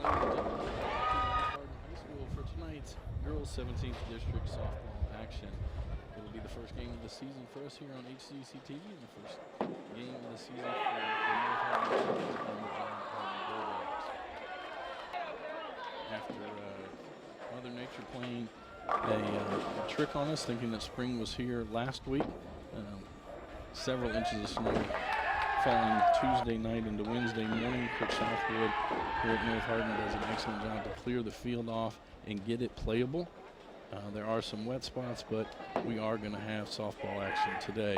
Hardin High School for tonight's girls 17th District softball action. It will be the first game of the season for us here on HCEC-TV and the first game of the season for the North Hardin Trojans and the John Hardin Bulldogs. After Mother Nature playing a trick on us, thinking that spring was here last week, several inches of snow falling Tuesday night into Wednesday morning. Coach Southwood here at North Hardin does an excellent job to clear the field off and get it playable. There are some wet spots, but we are going to have softball action today.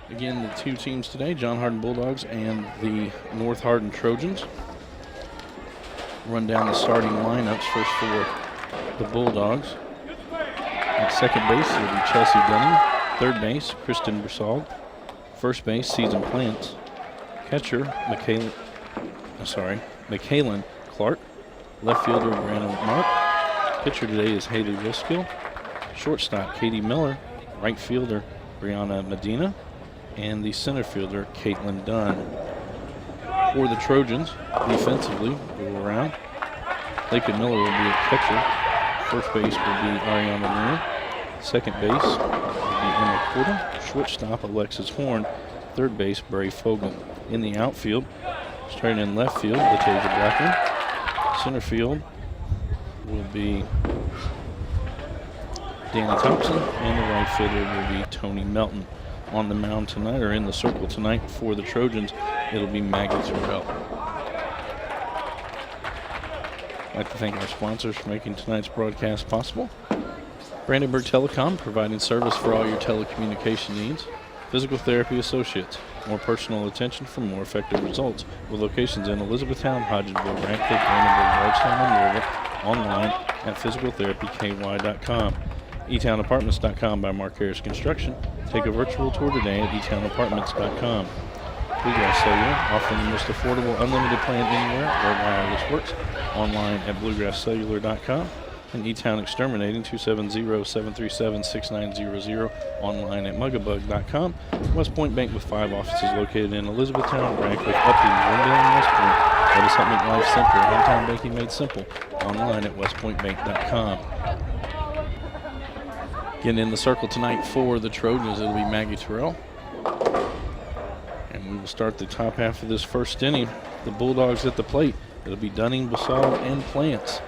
Again, the two teams today, John Hardin Bulldogs and the North Hardin Trojans. Run down the starting lineups first for the Bulldogs. At second base, it'll be Chelsea Dunning. Third base, Kristen Broussard. First base, Season Plants. Catcher, Michaelin Clark. Left fielder, Brandon Mark. Pitcher today is Haley Riskill. Shortstop, Katie Miller. Right fielder, Brianna Medina. And the center fielder, Caitlin Dunn. For the Trojans, defensively, go around. Lakin Miller will be at catcher. First base will be Ariana Moore. Second base will be Emma Porter. Shortstop, Alexis Horn. Third base, Bray Fogle. In the outfield, starting in left field, Latasia Blackman. Center field will be Danny Thompson. And the right fielder will be Tony Melton. On the mound tonight, or in the circle tonight for the Trojans, it'll be Maggie Terrell. I'd like to thank our sponsors for making tonight's broadcast possible. Brandenburg Telecom, providing service for all your telecommunication needs. Physical Therapy Associates, more personal attention for more effective results. With locations in Elizabethtown, Hodgenville, Radcliffe, Brandenburg, Bardstown, and Louisville. Online at physicaltherapyky.com. eTownApartments.com by Mark Harris Construction. Take a virtual tour today at eTownApartments.com. Bluegrass Cellular, offering the most affordable unlimited plan anywhere where wireless works. Online at bluegrasscellular.com. And eTown Exterminating, 270-737-6900. Online at mugabug.com. West Point Bank with 5 offices located in Elizabethtown, Radcliffe, Upton, Wendell, and West Point. Let us help make life simpler. Hometown banking made simple. Online at westpointbank.com. Getting in the circle tonight for the Trojans, it'll be Maggie Terrell. And we will start the top half of this first inning. The Bulldogs at the plate. It'll be Dunning, Basal, and Plants.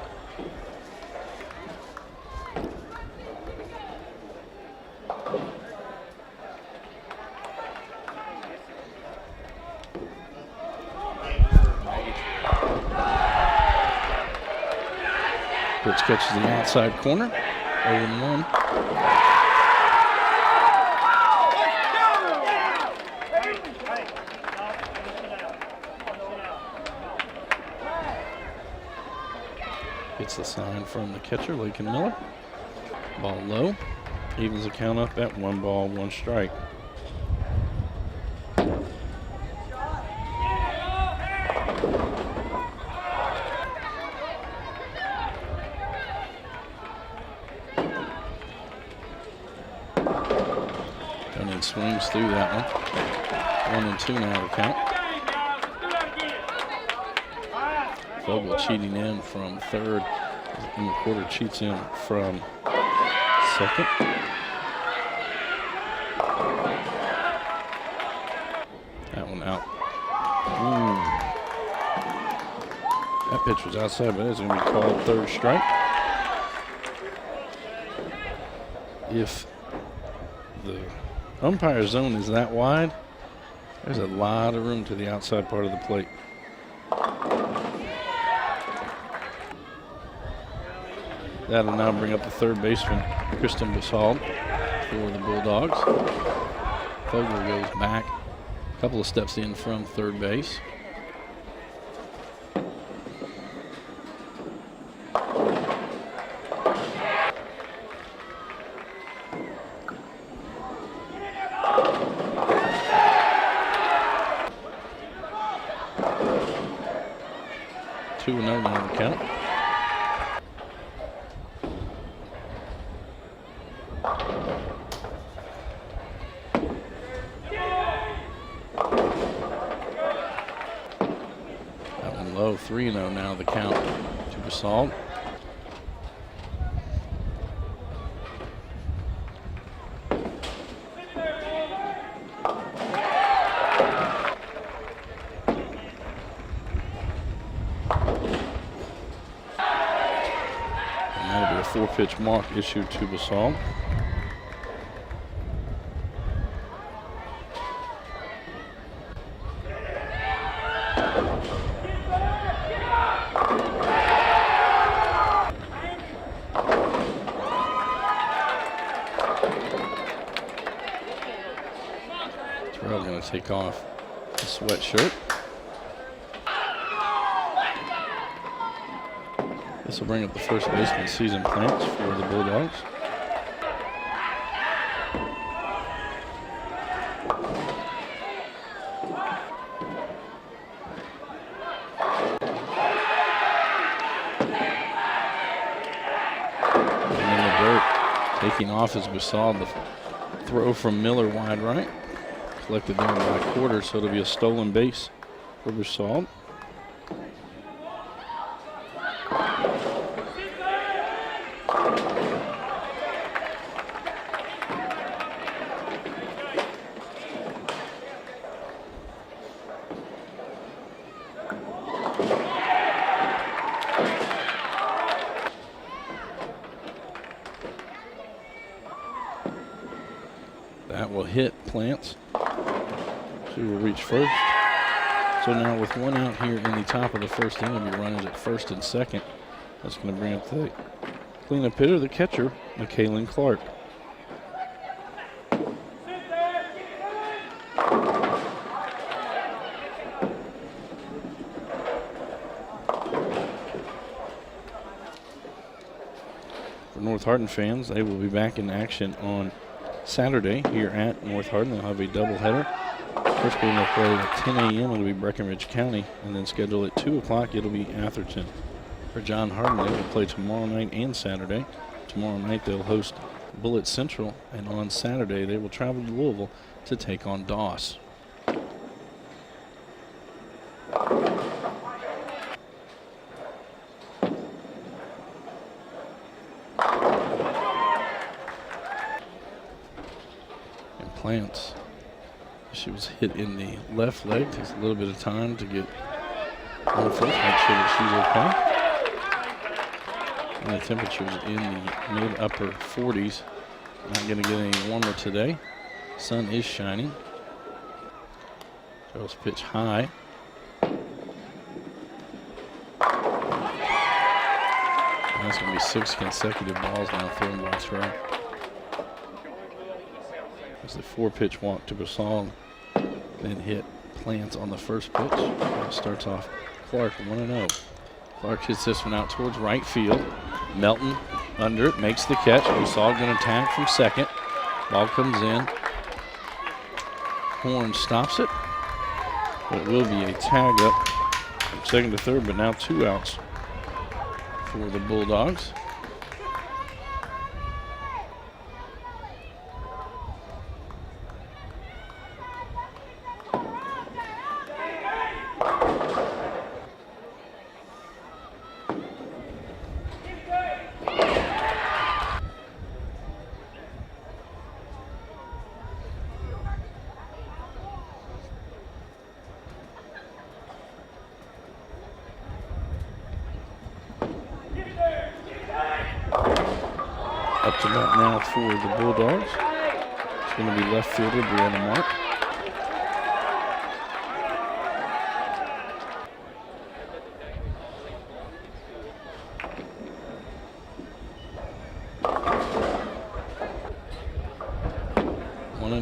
Pitch catches the outside corner. 0-1. Gets the sign from the catcher, Lakin Miller. Ball low. Evens the count up at 1 ball, 1 strike. Swings through that one. 1-2 now to count. Fogle cheating in from third. And the quarter cheats in from second. That one out. That pitch was outside, but it's going to be called third strike. If the umpire zone is that wide, there's a lot of room to the outside part of the plate. That'll now bring up the third baseman, Kristen Basal, for the Bulldogs. Fogle goes back a couple of steps in from third base. Two and 0 on the count. low. 3-0 now the count to Basalt. And that'll be a 4-pitch mark issued to Basalt. Going to take off the sweatshirt. This will bring up the first baseman season Plants for the Bulldogs. And in the dirt, taking off is Basalt. The throw from Miller wide right. Collected down by a quarter, so it'll be a stolen base for Basalt. That will hit Plants. She will reach first. So now with one out here in the top of the first inning, be runners at first and second. That's going to bring up the cleanup hitter, the catcher, McKaylin Clark. For North Hardin fans, they will be back in action on Saturday here at North Hardin. They'll have a doubleheader. First game they'll play at 10 a.m. It'll be Breckenridge County, and then scheduled at 2 o'clock. It'll be Atherton. For John Hardin, they will play tomorrow night and Saturday. Tomorrow night they'll host Bullitt Central, and on Saturday they will travel to Louisville to take on Doss. And Plants. She was hit in the left leg. Takes a little bit of time to get on first, make sure that she's okay. And the temperature's in the mid-upper 40s. Not going to get any warmer today. Sun is shining. Joe's pitch high. And that's going to be 6 consecutive balls now thrown by Troy. It's a 4-pitch walk to Basalt. Then hit Plants on the first pitch. Starts off Clark 1-0. Clark hits this one out towards right field. Melton under it, makes the catch. Basalt going to tag from second. Ball comes in. Horn stops it. But it will be a tag up from second to third, but now 2 outs for the Bulldogs. Up to bat now for the Bulldogs. It's going to be left fielder Brianna Mark.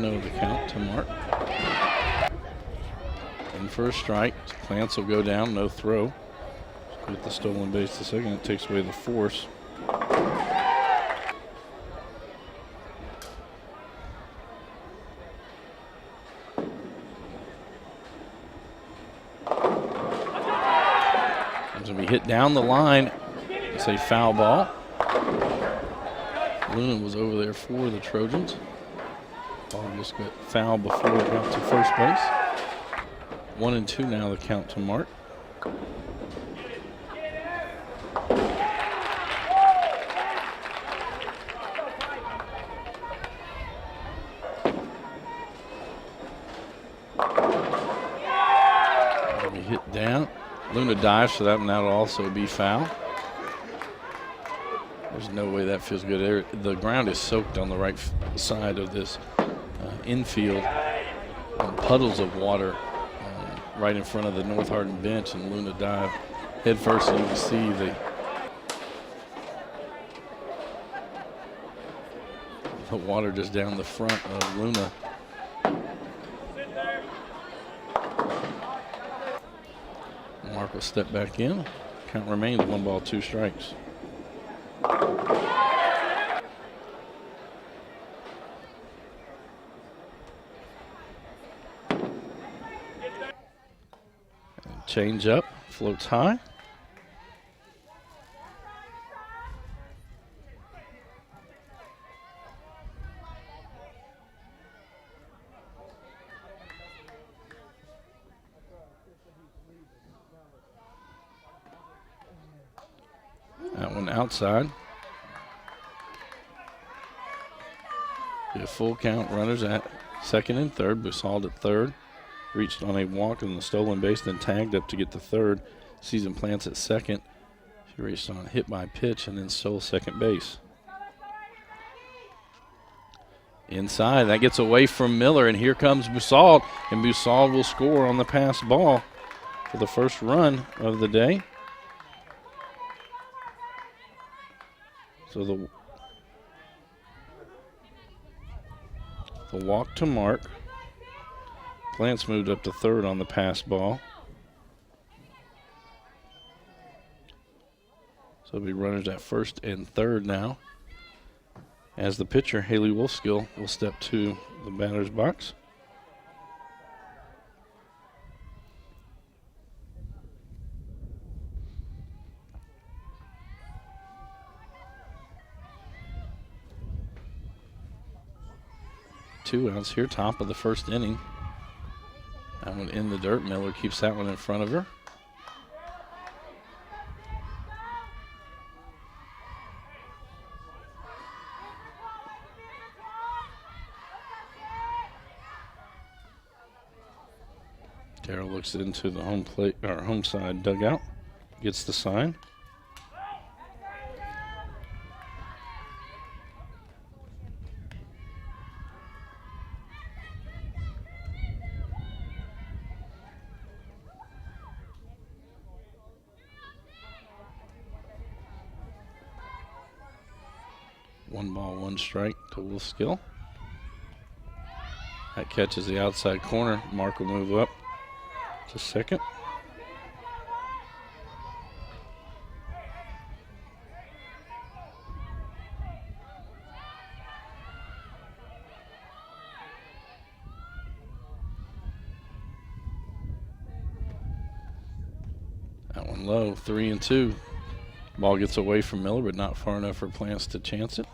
The count to Mark. And for a strike, Plants will go down, no throw. With the stolen base to second, it takes away the force. It's going to be hit down the line. It's a foul ball. Luna was over there for the Trojans. Ball just got fouled before it got to first base. 1-2 now the count to Mark. hit down. Luna dives for that, and that'll also be foul. There's no way that feels good. The ground is soaked on the right side of this infield. Puddles of water right in front of the North Hardin bench, and Luna dive head first, and you can see the water just down the front of Luna. Mark will step back in. Count remains 1 ball, 2 strikes. Change up, floats high. That one outside. Be a full count. Runners at second and third. Busald at third. Reached on a walk on the stolen base, then tagged up to get to third. Season Plants at second. She reached on a hit by pitch and then stole second base. Inside, that gets away from Miller, and here comes Busald, and Busald will score on the pass ball for the first run of the day. So the walk to Mark. Plants moved up to third on the pass ball. So it'll be runners at first and third now, as the pitcher, Haley Wolfskill, will step to the batter's box. Two outs here, top of the first inning. That one in the dirt. Miller keeps that one in front of her. Darrell looks into the home plate or home side dugout, gets the sign. One ball, 1 strike to Wolfskill. That catches the outside corner. Mark will move up to second. That one low, 3-2. Ball gets away from Miller, but not far enough for Plants to chance it.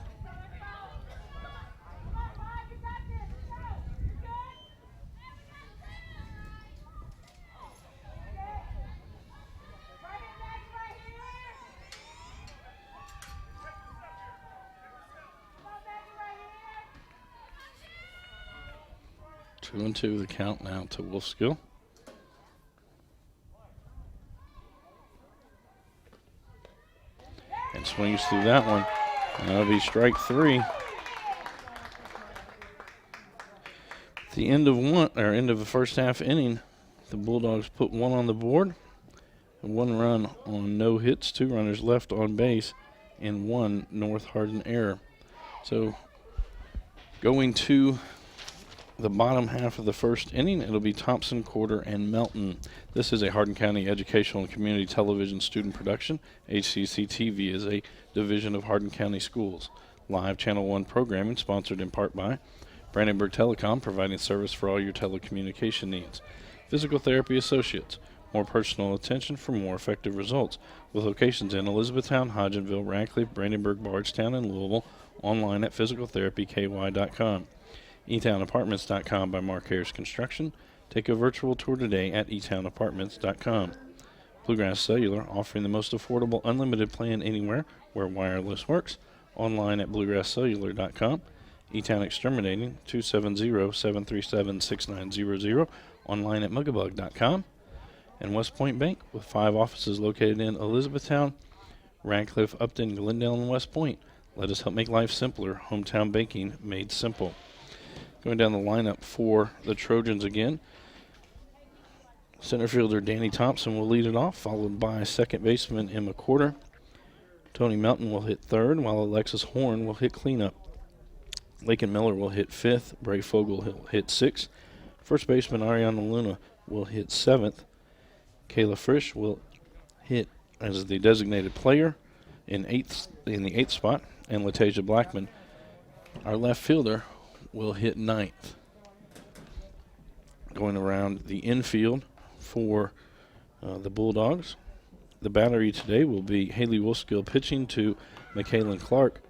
Two and two, the count now to Wolfskill. And swings through that one. And that'll be strike 3. At the end of the first half inning, the Bulldogs put 1 on the board, and 1 run on no hits, 2 runners left on base, and 1 North Hardin error. So going to the bottom half of the first inning, it'll be Thompson, Corder, and Melton. This is a Hardin County Educational and Community Television student production. HCEC-TV is a division of Hardin County Schools. Live Channel 1 programming sponsored in part by Brandenburg Telecom, providing service for all your telecommunication needs. Physical Therapy Associates, more personal attention for more effective results, with locations in Elizabethtown, Hodgenville, Radcliffe, Brandenburg, Bardstown, and Louisville. Online at physicaltherapyky.com. eTownApartments.com by Mark Harris Construction. Take a virtual tour today at eTownApartments.com. Bluegrass Cellular, offering the most affordable unlimited plan anywhere where wireless works. Online at bluegrasscellular.com. eTown Exterminating, 270-737-6900. Online at mugabug.com. and West Point Bank, with 5 offices located in Elizabethtown, Radcliffe, Upton, Glendale, and West Point. Let us help make life simpler. Hometown banking made simple. Going down the lineup for the Trojans again. Center fielder Danny Thompson will lead it off, followed by second baseman Emma Corder. Tony Melton will hit third, while Alexis Horn will hit cleanup. Lakin Miller will hit fifth. Bray Fogle will hit sixth. First baseman Ariana Luna will hit seventh. Kayla Frisch will hit as the designated player in the eighth spot, and Latasia Blackman, our left fielder, will hit ninth. Going around the infield for the Bulldogs, the battery today will be Haley Wolfskill pitching to McKaylin Clark.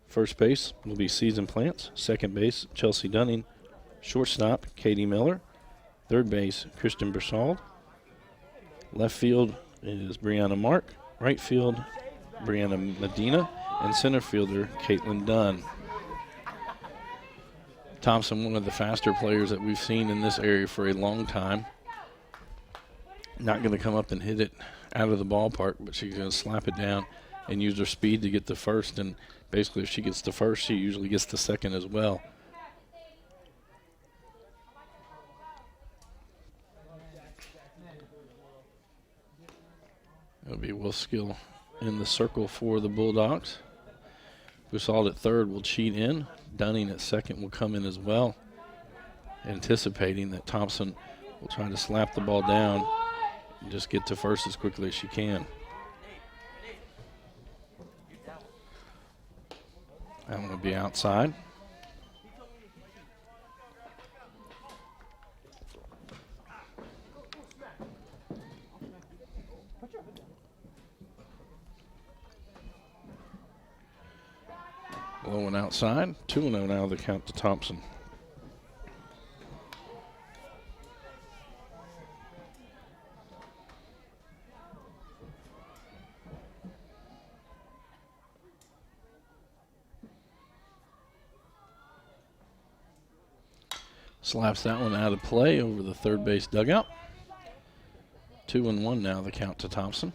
First base will be Season Plants. Second base, Chelsea Dunning. Shortstop, Katie Miller. Third base, Kristen Bersauld. Left field is Brianna Mark. Right field, Brianna Medina. And center fielder, Caitlin Dunn. Thompson, one of the faster players that we've seen in this area for a long time. Not going to come up and hit it out of the ballpark, but she's going to slap it down and use her speed to get to first. And basically, if she gets to first, she usually gets to second as well. It'll be Wolfskill in the circle for the Bulldogs. Bersauld at third will cheat in. Dunning at second will come in as well, anticipating that Thompson will try to slap the ball down and just get to first as quickly as she can. That one will be outside. Low and outside. 2-0 now, the count to Thompson. Slaps that one out of play over the third base dugout. 2-1 now, the count to Thompson.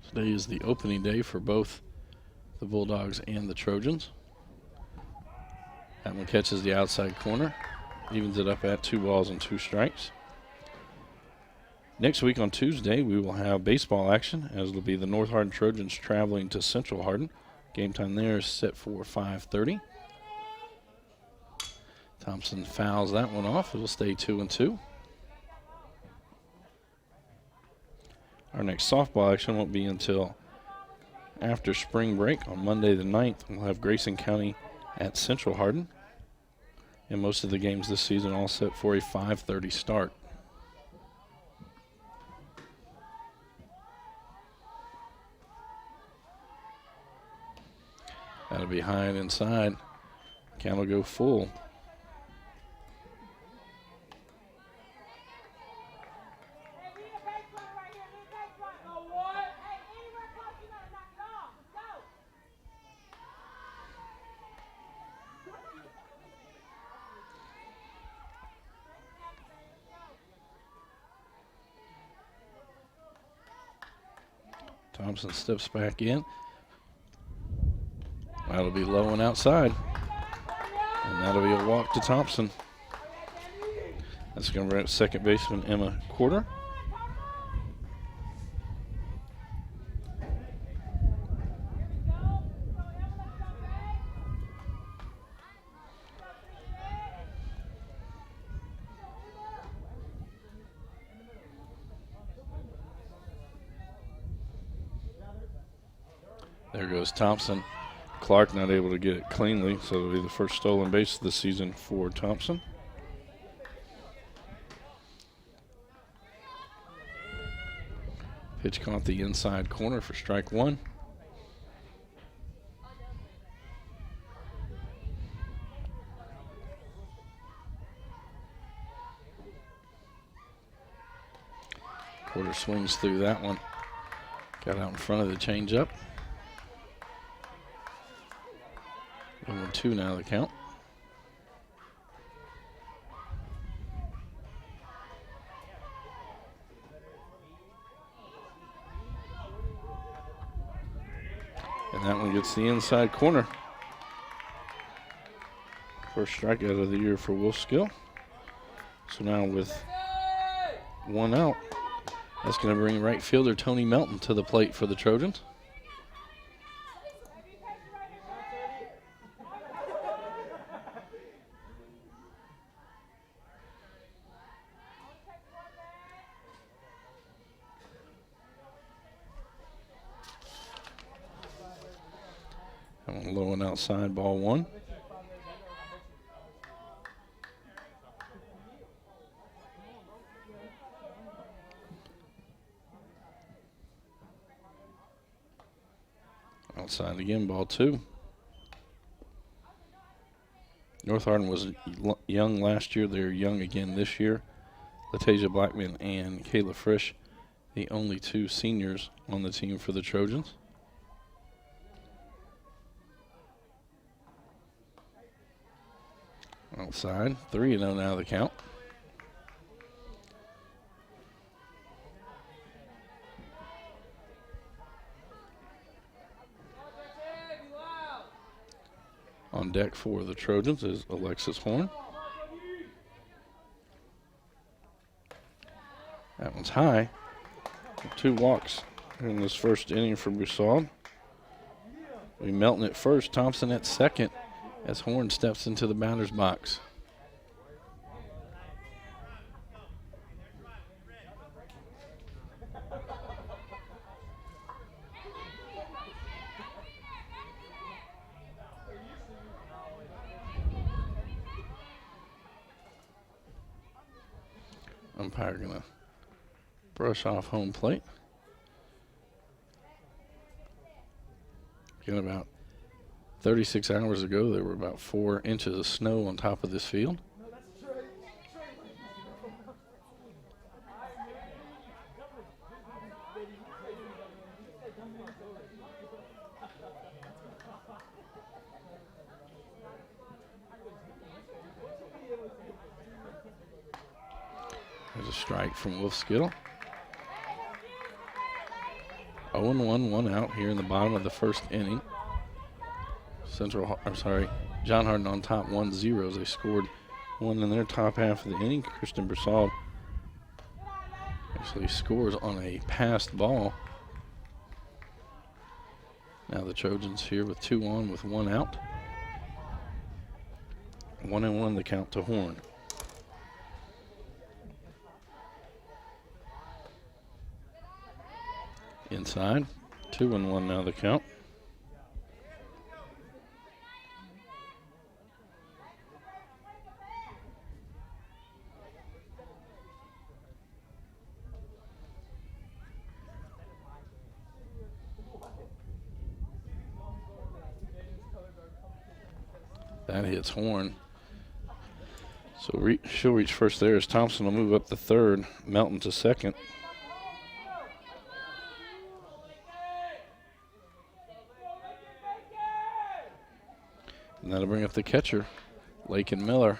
Today is the opening day for both the Bulldogs and the Trojans. That one catches the outside corner, evens it up at 2 balls and 2 strikes. Next week on Tuesday, we will have baseball action, as it'll be the North Hardin Trojans traveling to Central Hardin. Game time there is set for 5:30. Thompson fouls that one off. It'll stay 2-2. Our next softball action won't be until after spring break on Monday the 9th. We'll have Grayson County at Central Hardin. And most of the games this season all set for a 5:30 start. That'll be high and inside. Count will go full. Thompson steps back in. That'll be low and outside. And that'll be a walk to Thompson. That's going to bring up second baseman Emma Corder. There goes Thompson. Clark not able to get it cleanly, so it'll be the first stolen base of the season for Thompson. Pitch caught the inside corner for strike one. Porter swings through that one. Got out in front of the changeup. 1-2 now the count. And that one gets the inside corner. First strikeout of the year for Wolfskill. So now with 1 out, that's going to bring right fielder Tony Melton to the plate for the Trojans. That one low and outside, ball 1. Outside again, ball 2. North Hardin was young last year. They're young again this year. Latasia Blackman and Kayla Frisch, the only 2 seniors on the team for the Trojans. Outside, 3-0 now the count. On deck for the Trojans is Alexis Horn. That one's high. 2 walks in this first inning for Broussard. We Melton at first, Thompson at second as Horn steps into the batter's box. Umpire gonna brush off home plate. Again, about 36 hours ago, there were about 4 inches of snow on top of this field. There's a strike from Wolfskill. 0-1, 1 out here in the bottom of the first inning. John Hardin on top 1-0 as they scored 1 in their top half of the inning. Kristen Broussard actually scores on a passed ball. Now the Trojans here with 2 on with 1 out. 1-1 the count to Horn. Inside, 2-1 now the count. That hits Horn. So she'll reach first there as Thompson will move up to third, Melton to second. And that'll bring up the catcher, Lakin Miller.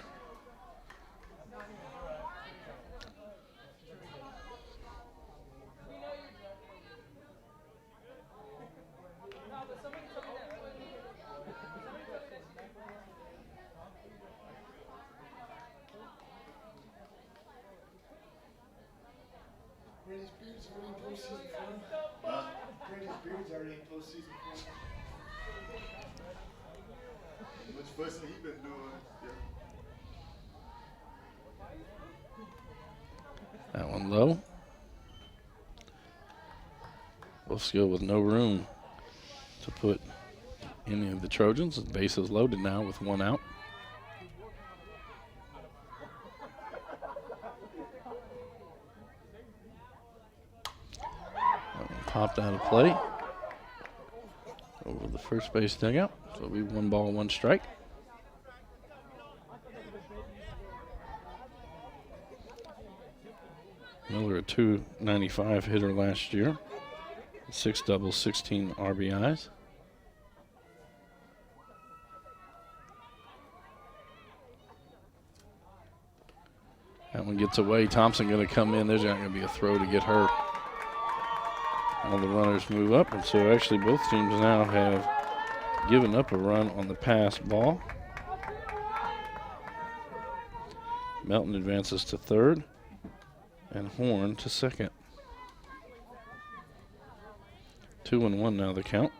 That one low. Wolfskill with no room to put any of the Trojans. The base is loaded now with 1 out. That one popped out of play over the first base dugout. So it'll be 1 ball, 1 strike. Miller, a .295 hitter last year. 6 doubles, 16 RBIs. That one gets away. Thompson going to come in. There's not going to be a throw to get her. All the runners move up, and so actually both teams now have given up a run on the pass ball. Melton advances to third, and Horn to second. 2-1 now the count.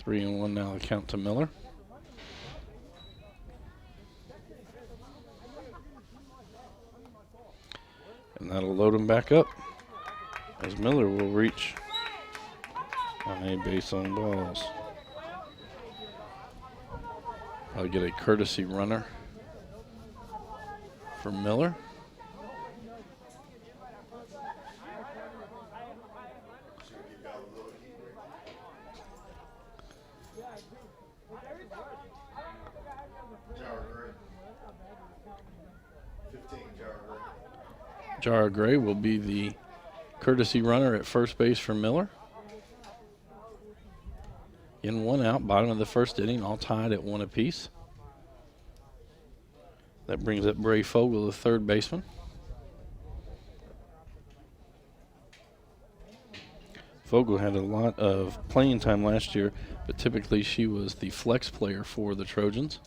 Three and one now the count to Miller. And that'll load him back up as Miller will reach on a base on balls. I'll get a courtesy runner for Miller. Jara Gray will be the courtesy runner at first base for Miller. In 1 out, bottom of the first inning, all tied at 1 apiece. That brings up Bray Fogle, the third baseman. Fogle had a lot of playing time last year, but typically she was the flex player for the Trojans.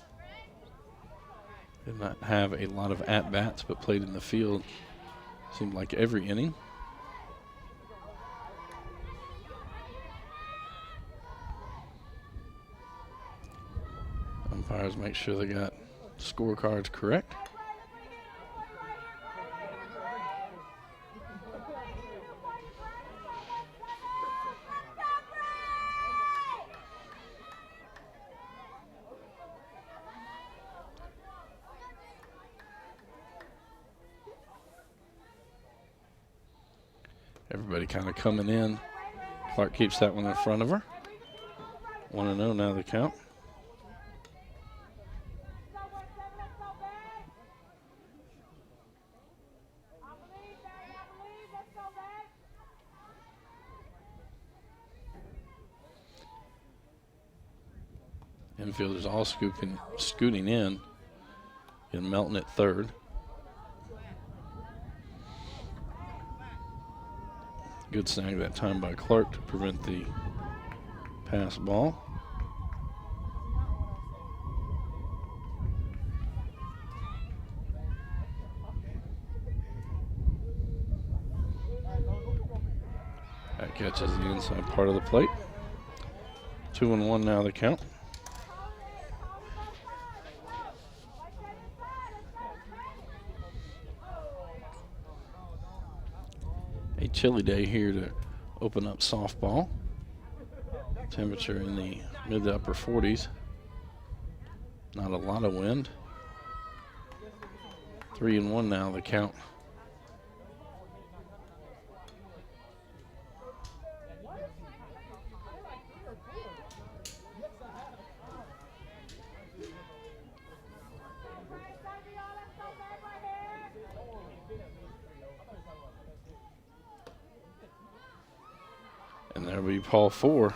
Did not have a lot of at-bats, but played in the field, seemed like every inning. Umpires make sure they got scorecards correct. Everybody kind of coming in. Clark keeps that one in front of her. 1-0 now the count. Infielders all scooting in Melton at third. Good snag that time by Clark to prevent the pass ball. That catches the inside part of the plate. 2-1 now the count. A chilly day here to open up softball. Temperature in the mid to upper 40s. Not a lot of wind. 3-1 now the count. And there'll be Paul 4.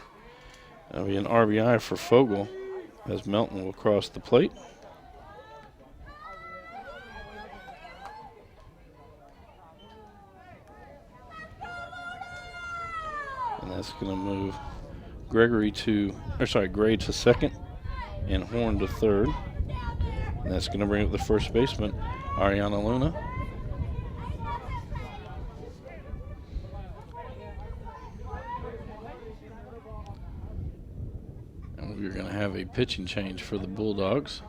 That'll be an RBI for Fogle as Melton will cross the plate. And that's going to move Gray to second and Horn to third. And that's going to bring up the first baseman, Ariana Luna. We're going to have a pitching change for the Bulldogs.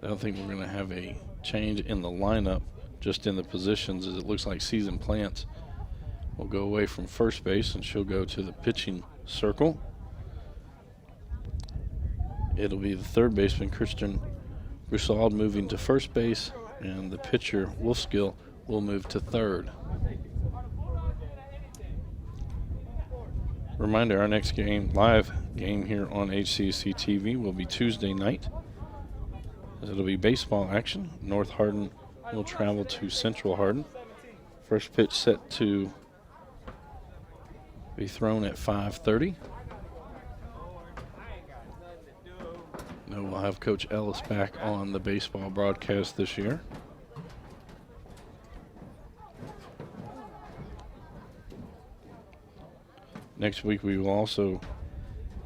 I don't think we're going to have a change in the lineup, just in the positions, as it looks like Season Plants will go away from first base and she'll go to the pitching circle. it'll be the third baseman, Christian Broussard, moving to first base, and the pitcher, Wolfskill, will move to third. Reminder, our next game, live game here on HCEC-TV, will be Tuesday night. It'll be baseball action. North Hardin will travel to Central Hardin. First pitch set to be thrown at 5:30. And we'll have Coach Ellis back on the baseball broadcast this year. Next week we will also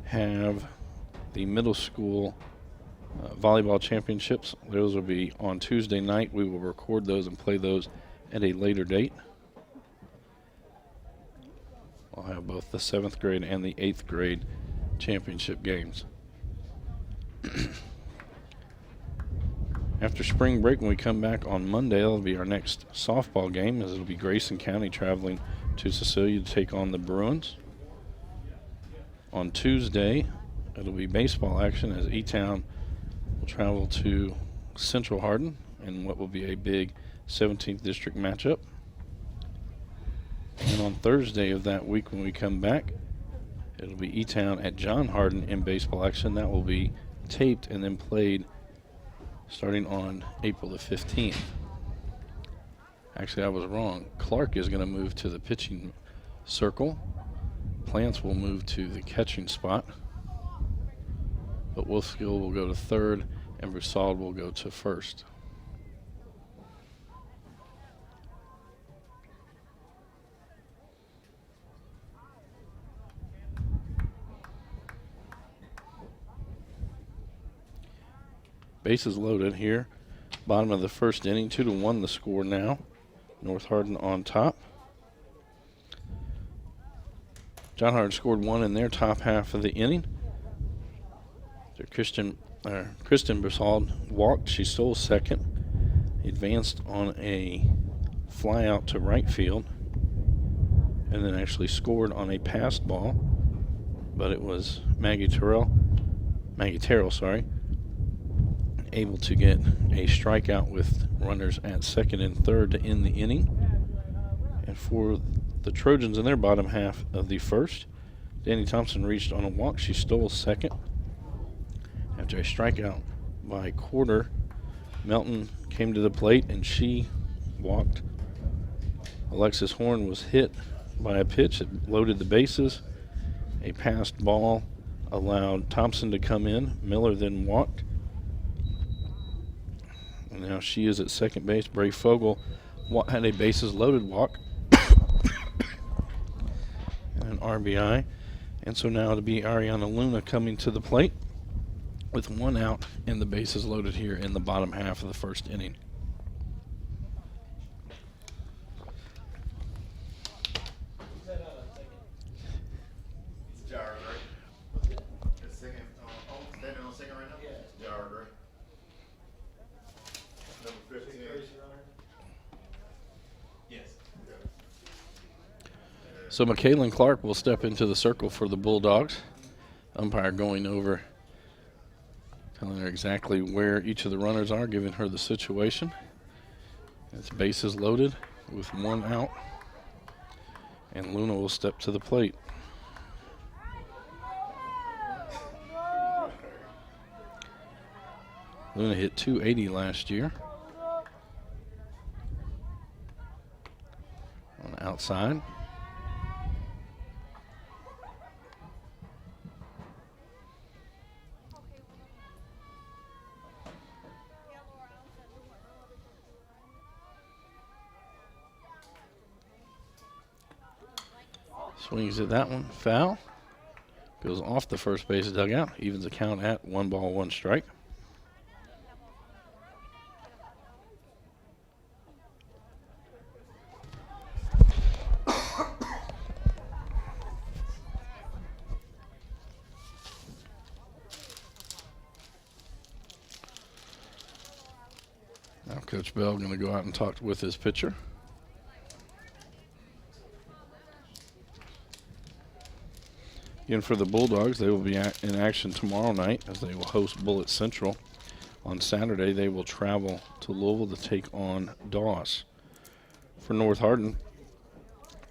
have the middle school volleyball championships. Those will be on Tuesday night. We will record those and play those at a later date. I'll have both the 7th grade and the 8th grade championship games. After spring break, when we come back on Monday, it'll be our next softball game, as it'll be Grayson County traveling to Cecilia to take on the Bruins. On Tuesday, it'll be baseball action, as E-Town will travel to Central Hardin in what will be a big 17th district matchup. And on Thursday of that week, when we come back, it'll be E-Town at John Hardin in baseball action. That will be taped and then played starting on April the 15th. Actually, I was wrong. Clark is going to move to the pitching circle. Plants will move to the catching spot. But Wolfskill will go to third and Broussard will go to first. Bases loaded here. Bottom of the first inning, 2-1 the score now. North Hardin on top. John Hardin scored 1 in their top half of the inning. Kristen Broussard walked. She stole second. Advanced on a fly out to right field. And then actually scored on a passed ball. But it was Maggie Terrell, able to get a strikeout with runners at second and third to end the inning. And for the Trojans in their bottom half of the first, Danny Thompson reached on a walk. She stole second. After a strikeout by Quarter, Melton came to the plate and she walked. Alexis Horn was hit by a pitch that loaded the bases. A passed ball allowed Thompson to come in. Miller then walked. And now she is at second base. Bray Fogel had a bases loaded walk and an RBI. And so now it'll be Ariana Luna coming to the plate with 1 out and the bases loaded here in the bottom half of the first inning. So McKaylin Clark will step into the circle for the Bulldogs. Umpire going over, telling her exactly where each of the runners are, giving her the situation. It's bases loaded with 1 out. And Luna will step to the plate. Luna hit .280 last year. On the outside. Swings at that one, foul. Goes off the first base dugout, evens the count at 1 ball, 1 strike. Now Coach Bell going to go out and talk with his pitcher. Again, for the Bulldogs, they will be in action tomorrow night as they will host Bullitt Central. On Saturday, they will travel to Louisville to take on Doss. For North Hardin,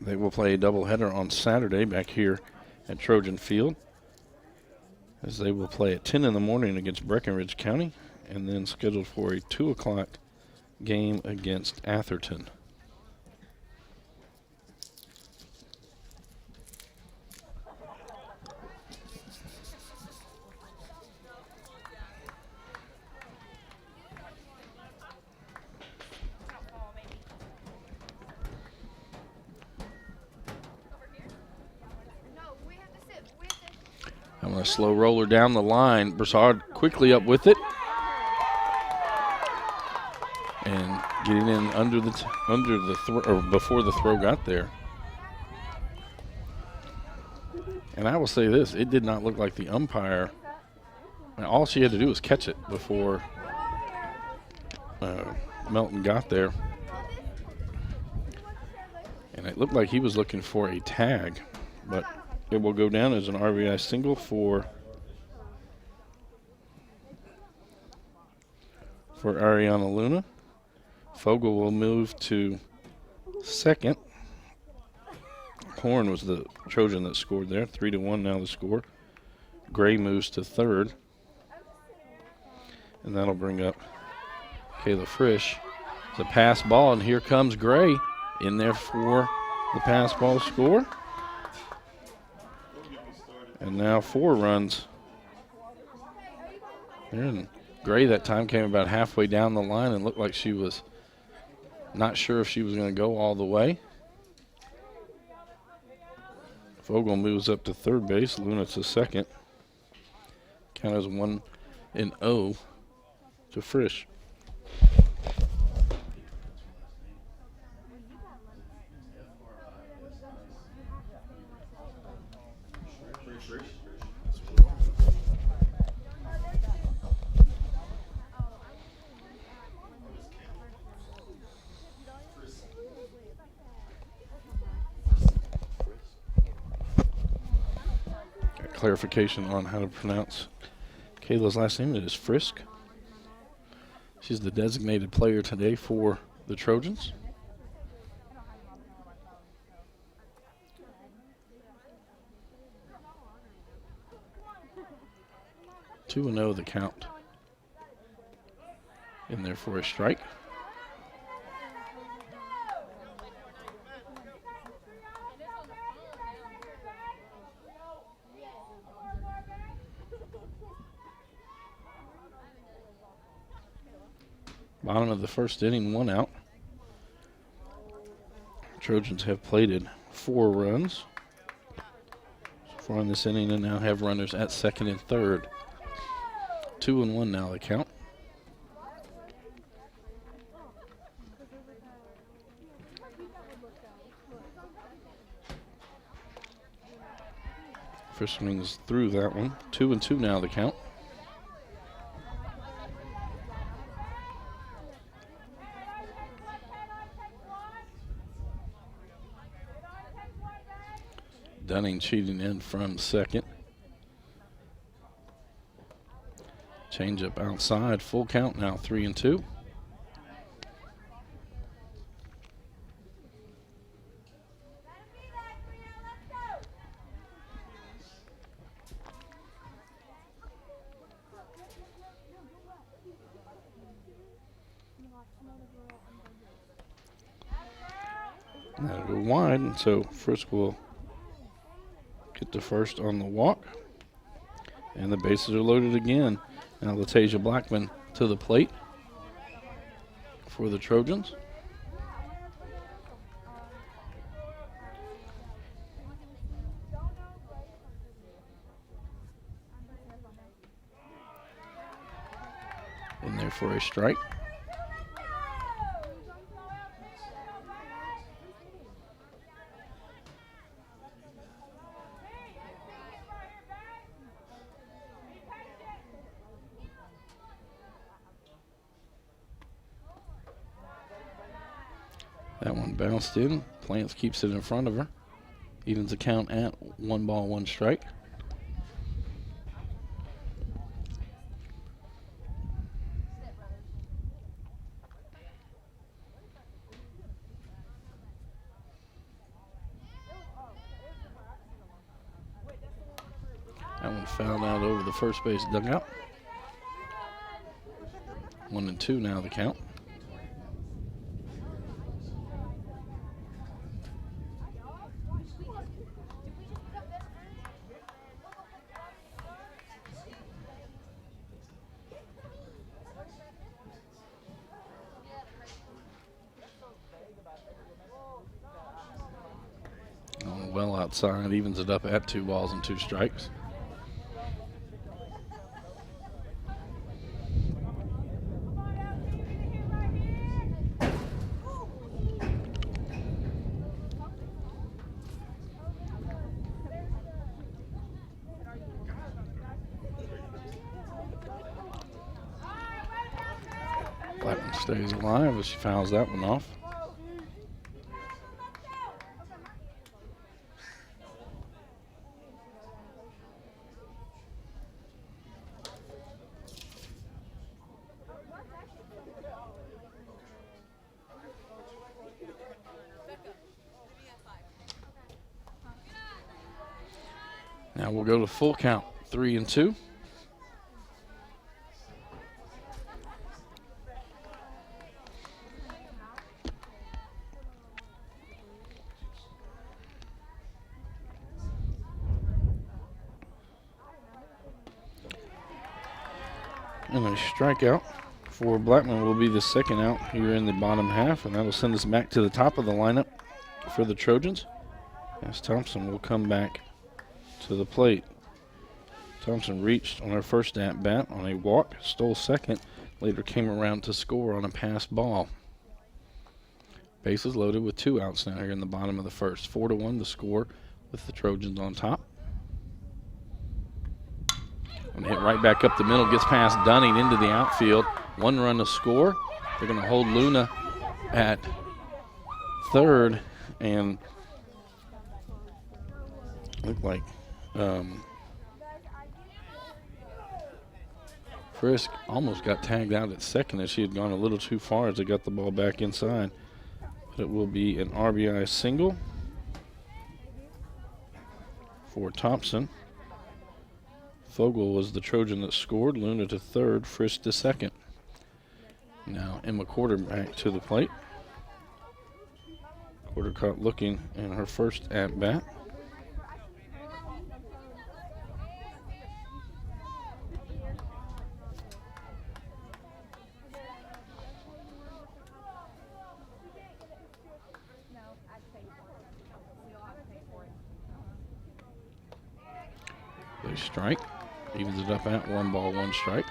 they will play a doubleheader on Saturday back here at Trojan Field, as they will play at 10 in the morning against Breckenridge County, and then scheduled for a 2 o'clock game against Atherton. I'm going to slow roller down the line. Broussard quickly up with it. And getting in before the throw got there. And I will say this, it did not look like the umpire. All she had to do was catch it before Melton got there. And it looked like he was looking for a tag, but it will go down as an RBI single for Ariana Luna. Fogel will move to second. Horn was the Trojan that scored there. 3-1 now the score. Gray moves to third. And that'll bring up Kayla Frisch. It's a pass ball, and here comes Gray in there for the pass ball score. And now 4 runs. And Gray that time came about halfway down the line and looked like she was not sure if she was going to go all the way. Fogel moves up to third base. Luna to second. Count as 1-0 to Frisch. Clarification on how to pronounce Kayla's last name. It is Frisch. She's the designated player today for the Trojans. Two and 0 the count. In there for a strike. Bottom of the first inning, 1 out. Trojans have plated 4 runs so far in this inning and now have runners at second and third. 2-1 now the count. First swings through that one. 2-2 now the count. Dunning cheating in from second. Change up outside. Full count now, 3-2. That'll go wide, and so Frisch will get the first on the walk. And the bases are loaded again. Now Latasia Blackman to the plate for the Trojans. In there for a strike. That one bounced in. Plants keeps it in front of her. Evens the count at 1 ball, 1 strike. fouled out over the first base dugout. 1-2 now the count. Well outside, evens it up at 2 balls and 2 strikes. Blackman stays alive as she fouls that one off. Now we'll go to full count, 3-2. And a strikeout for Blackman will be the second out here in the bottom half, and that'll send us back to the top of the lineup for the Trojans, as Thompson will come back to the plate. Thompson reached on her first at-bat on a walk, stole second, later came around to score on a pass ball. Bases loaded with 2 outs now here in the bottom of the first. 4-1 the score with the Trojans on top. And hit right back up the middle, gets past Dunning into the outfield. 1 run to score. They're going to hold Luna at third, and look like Frisk almost got tagged out at second as she had gone a little too far as they got the ball back inside. But it will be an RBI single for Thompson. Fogel was the Trojan that scored. Luna to third, Frisk to second. Now Emma quarterback to the plate. Quartercott looking in her first at-bat. They strike. Evens it up at 1 ball, 1 strike.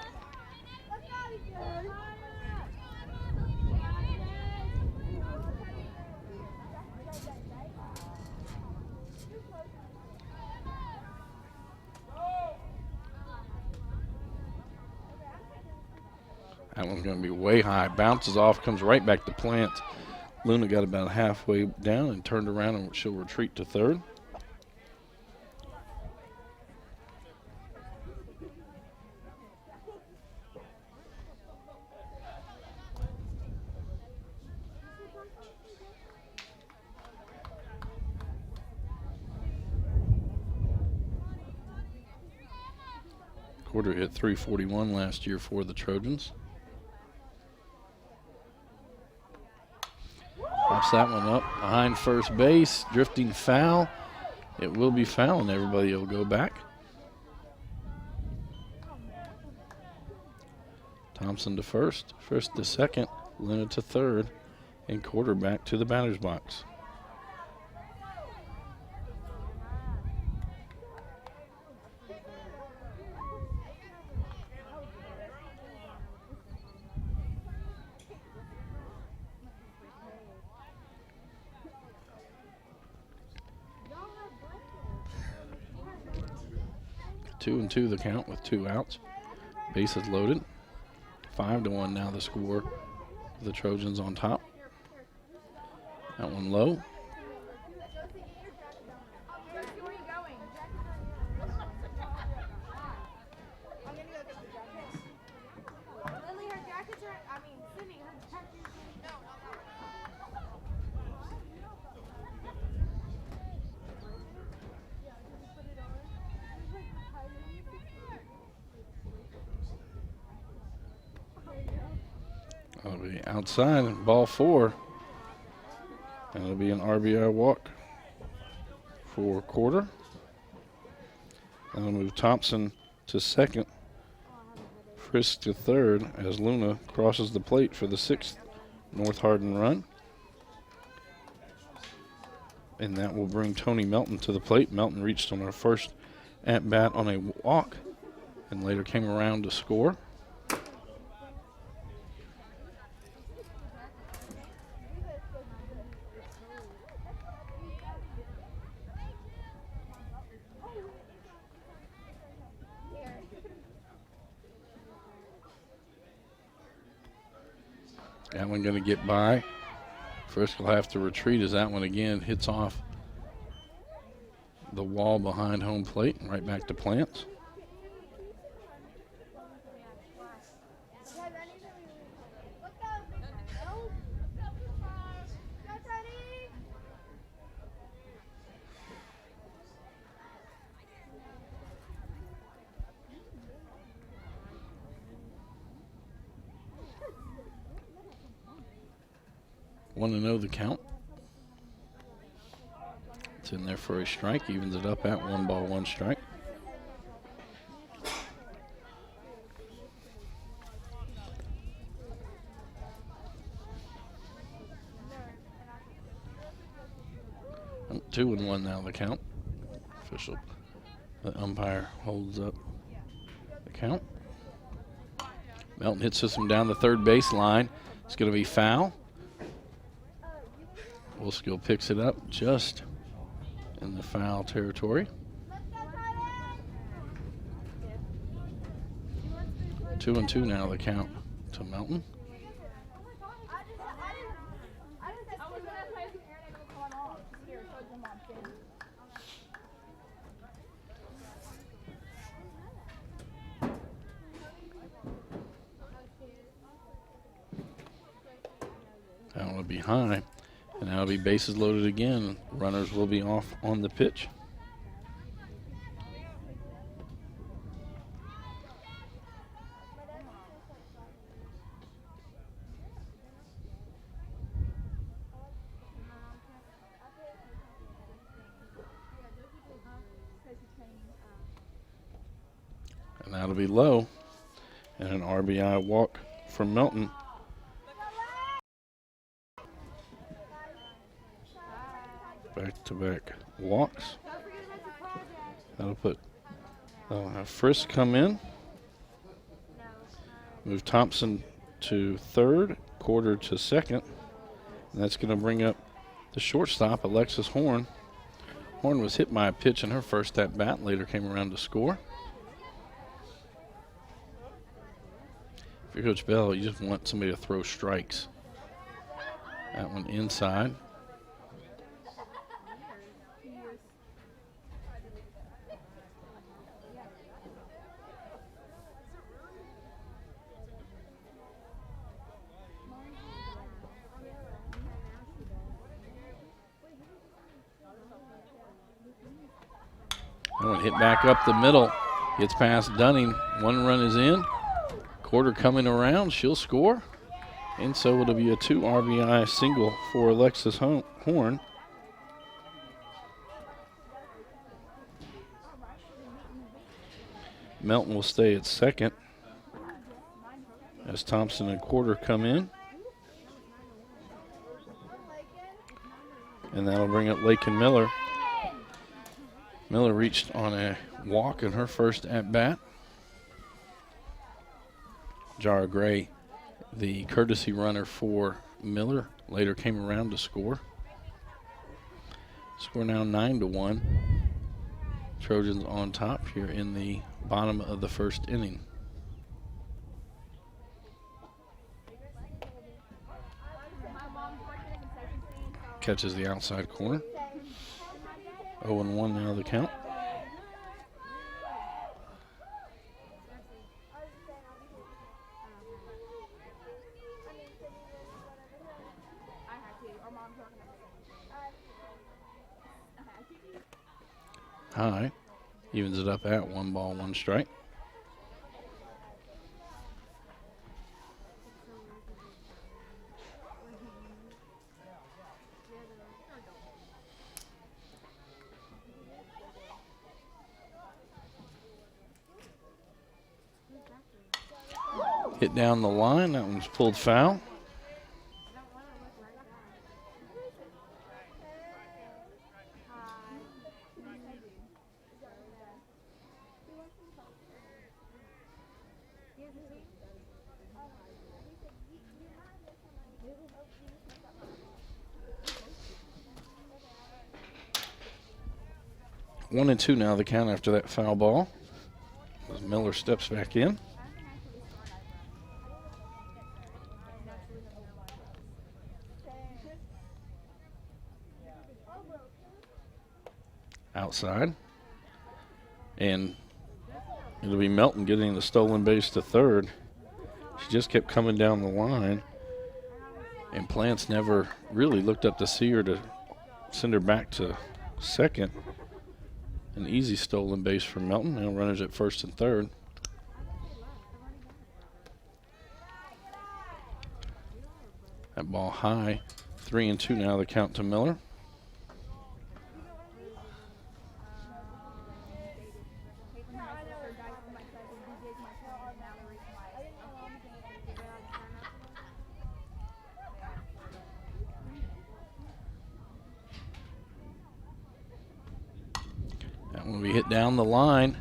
That one's going to be way high. Bounces off, comes right back to plant. Luna got about halfway down and turned around, and she'll retreat to third. Quarter hit .341 last year for the Trojans. Pops that one up behind first base, drifting foul. It will be foul, and everybody will go back. Thompson to first, Frisk to second, Luna to third, and quarterback to the batter's box. Two and two the count with 2 outs. Bases loaded. 5-1 now the score. The Trojans on top. That one low. That'll be outside, ball 4. And it'll be an RBI walk for quarter. And we'll move Thompson to second. Frisk to third as Luna crosses the plate for the 6th North Hardin run. And that will bring Tony Melton to the plate. Melton reached on our first at-bat on a walk and later came around to score. That one going to get by. Frisk will have to retreat as that one again hits off the wall behind home plate and right back to Plants. Want to know the count? It's in there for a strike, evens it up at 1 ball, 1 strike. Oh, 2-1 now the count. Official, the umpire holds up the count. Melton hits this one down the third base line. It's going to be foul. Wolskill picks it up just in the foul territory. 2-2 now the count to Melton. That will be high. And now it'll be bases loaded again. Runners will be off on the pitch. And that'll be low. And an RBI walk from Melton. Back-to-back walks. That'll put have Frisk come in. Move Thompson to third, quarter to second. And that's going to bring up the shortstop, Alexis Horn. Horn was hit by a pitch in her first at-bat, later came around to score. If you're Coach Bell, you just want somebody to throw strikes. That one inside. That one hit back up the middle. Gets past Dunning. 1 run is in. Quarter coming around. She'll score. And so it'll be a 2 RBI single for Alexis Horn. Melton will stay at second as Thompson and Quarter come in. And that'll bring up Lakin Miller. Miller reached on a walk in her first at-bat. Jara Gray, the courtesy runner for Miller, later came around to score. Score now 9-1. Trojans on top here in the bottom of the first inning. Catches the outside corner. 0-1 now the count. High. Evens it up at 1 ball, 1 strike. Hit down the line. That one's pulled foul. One and two now the count after that foul ball. As Miller steps back in. Outside. And it'll be Melton getting the stolen base to third. She just kept coming down the line. And Plants never really looked up to see her to send her back to second. An easy stolen base for Melton. Now runners at first and third. That ball high. 3 and 2 now the count to Miller. That one we hit down the line.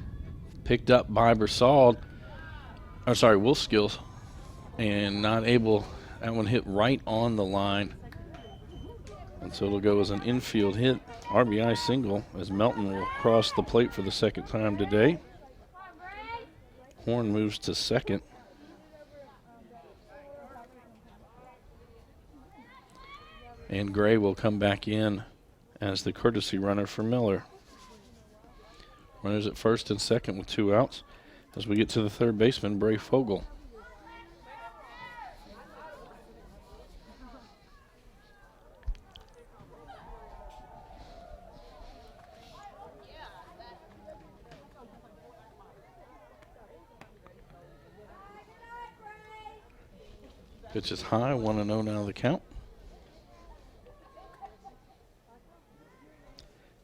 Picked up by Wolfskills. And not able. That one hit right on the line. And so it'll go as an infield hit. RBI single as Melton will cross the plate for the second time today. Horn moves to second. And Gray will come back in as the courtesy runner for Miller. Runners at first and second with 2 outs as we get to the third baseman, Bray Fogel. Pitch is high, 1-0 now the count.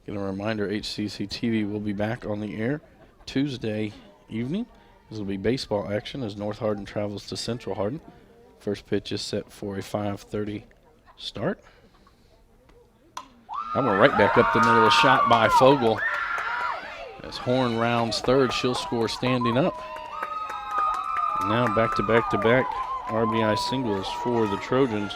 Get a reminder, HCEC-TV will be back on the air Tuesday evening. This will be baseball action as North Hardin travels to Central Hardin. First pitch is set for a 5:30 start. I'm going right back up the middle, a shot by Fogel. As Horn rounds third, she'll score standing up. And now back-to-back-to-back RBI singles for the Trojans.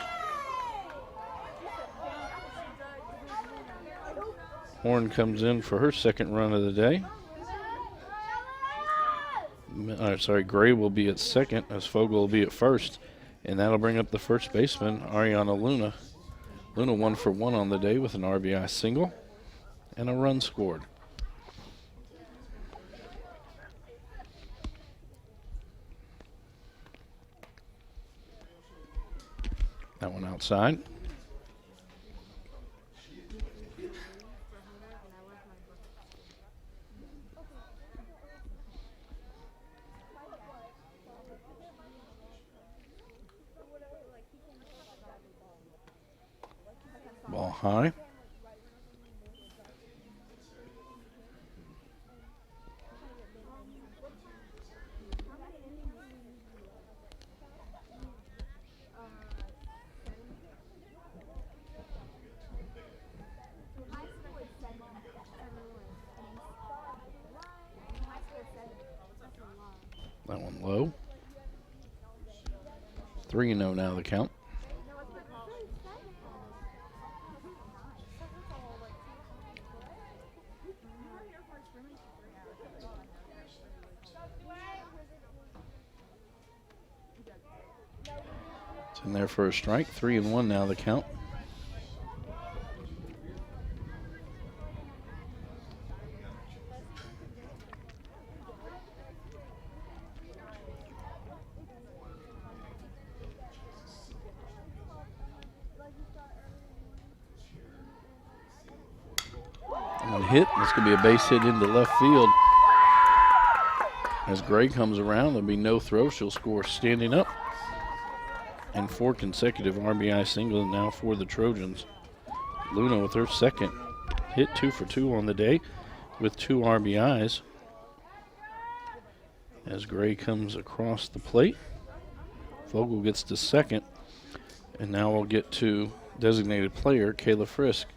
Horn comes in for her second run of the day. Gray will be at second as Fogel will be at first. And that'll bring up the first baseman, Ariana Luna. Luna 1 for 1 on the day with an RBI single and a run scored. That one outside. Ball high. That one low. 3-0 now the count. It's in there for a strike. 3-1 now the count. Hit. This could be a base hit into left field. As Gray comes around, there'll be no throw. She'll score standing up. And 4 consecutive RBI singles now for the Trojans. Luna with her second hit, 2 for 2 on the day with 2 RBIs. As Gray comes across the plate. Vogel gets to second. And now we'll get to designated player, Kayla Frisk.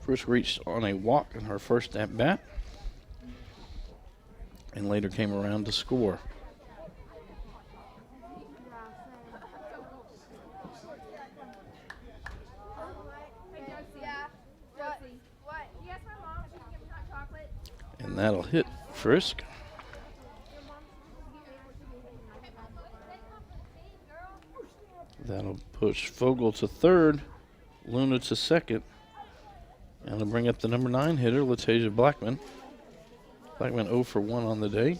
Frisk reached on a walk in her first at-bat and later came around to score. And that'll hit Frisk. That'll push Vogel to third, Luna to second. And it'll bring up the number 9 hitter, Latasia Blackman. Blackman 0 for 1 on the day.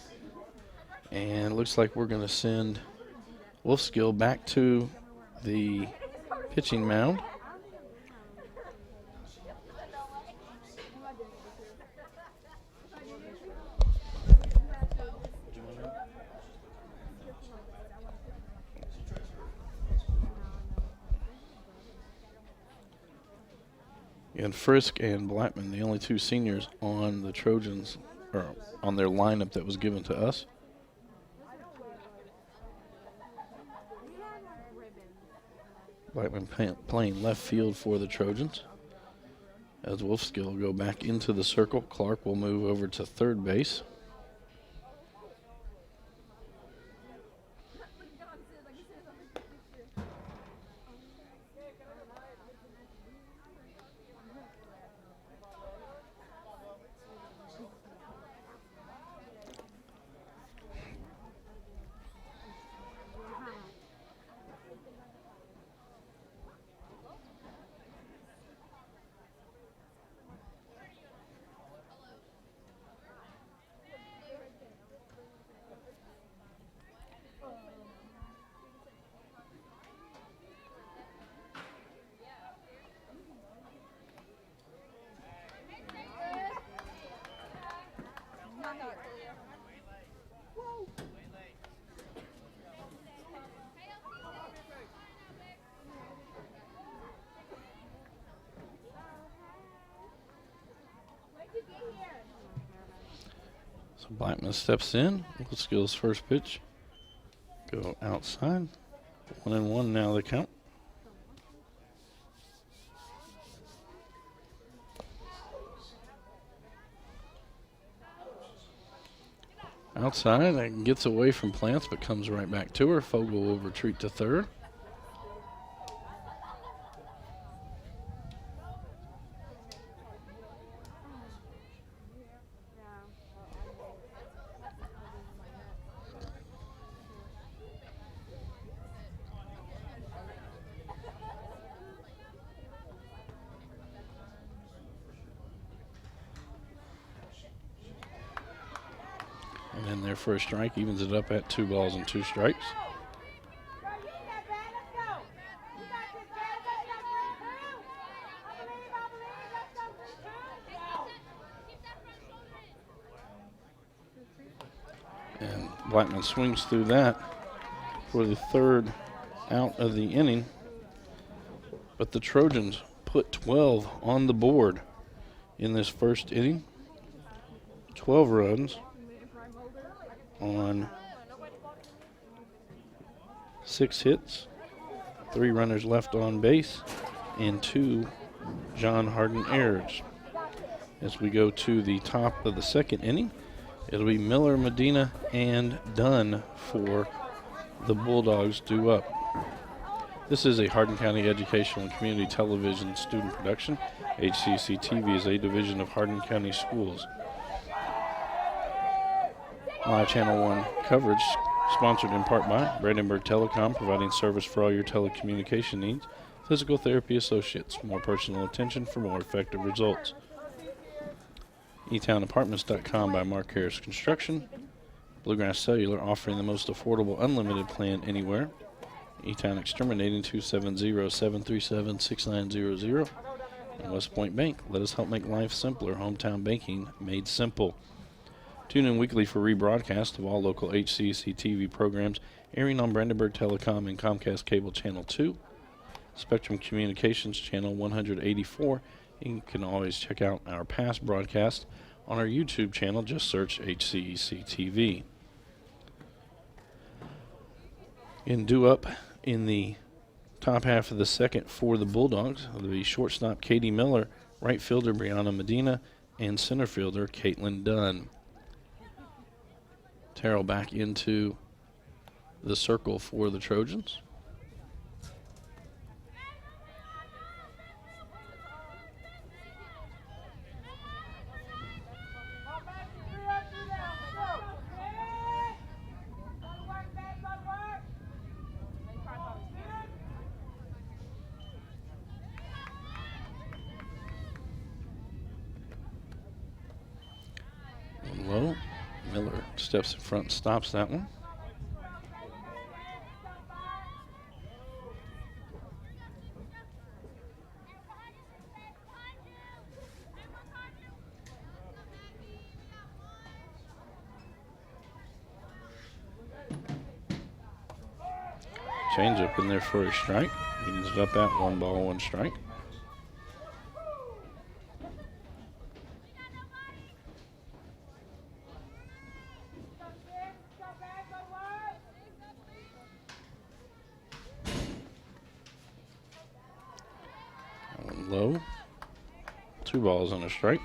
And it looks like we're going to send Wolfskill back to the pitching mound. And Frisk and Blackman, the only 2 seniors on the Trojans, or on their lineup that was given to us. Blackman playing left field for the Trojans. As Wolfskill will go back into the circle, Clark will move over to third base. So Blackman steps in. Wolfskill's first pitch. Go outside. 1-1 now the count. Outside and gets away from Plants but comes right back to her. Vogel will retreat to third. And then their first strike evens it up at 2 balls and 2 strikes. And Blackman swings through that for the third out of the inning. But the Trojans put 12 on the board in this first inning. 12 runs on 6 hits, 3 runners left on base, and 2 John Hardin errors. As we go to the top of the second inning, it'll be Miller, Medina, and Dunn for the Bulldogs due up. This is a Hardin County Educational and Community Television student production. HCEC-TV is a division of Hardin County Schools. Live Channel 1 coverage sponsored in part by Brandenburg Telecom, providing service for all your telecommunication needs. Physical Therapy Associates, more personal attention for more effective results. eTownApartments.com by Mark Harris Construction. Bluegrass Cellular, offering the most affordable unlimited plan anywhere. eTown Exterminating, 270-737-6900. And West Point Bank, let us help make life simpler. Hometown banking made simple. Tune in weekly for rebroadcast of all local HCEC-TV programs airing on Brandenburg Telecom and Comcast Cable Channel 2, Spectrum Communications Channel 184. You can always check out our past broadcast on our YouTube channel. Just search HCEC-TV. And due up in the top half of the second for the Bulldogs will be shortstop Katie Miller, right fielder Brianna Medina, and center fielder Caitlin Dunn. Terrell back into the circle for the Trojans. Low. Miller steps in front and stops that one. Change up in there for a strike. Evens it up at 1 ball, 1 strike. Low. 2 balls and a strike.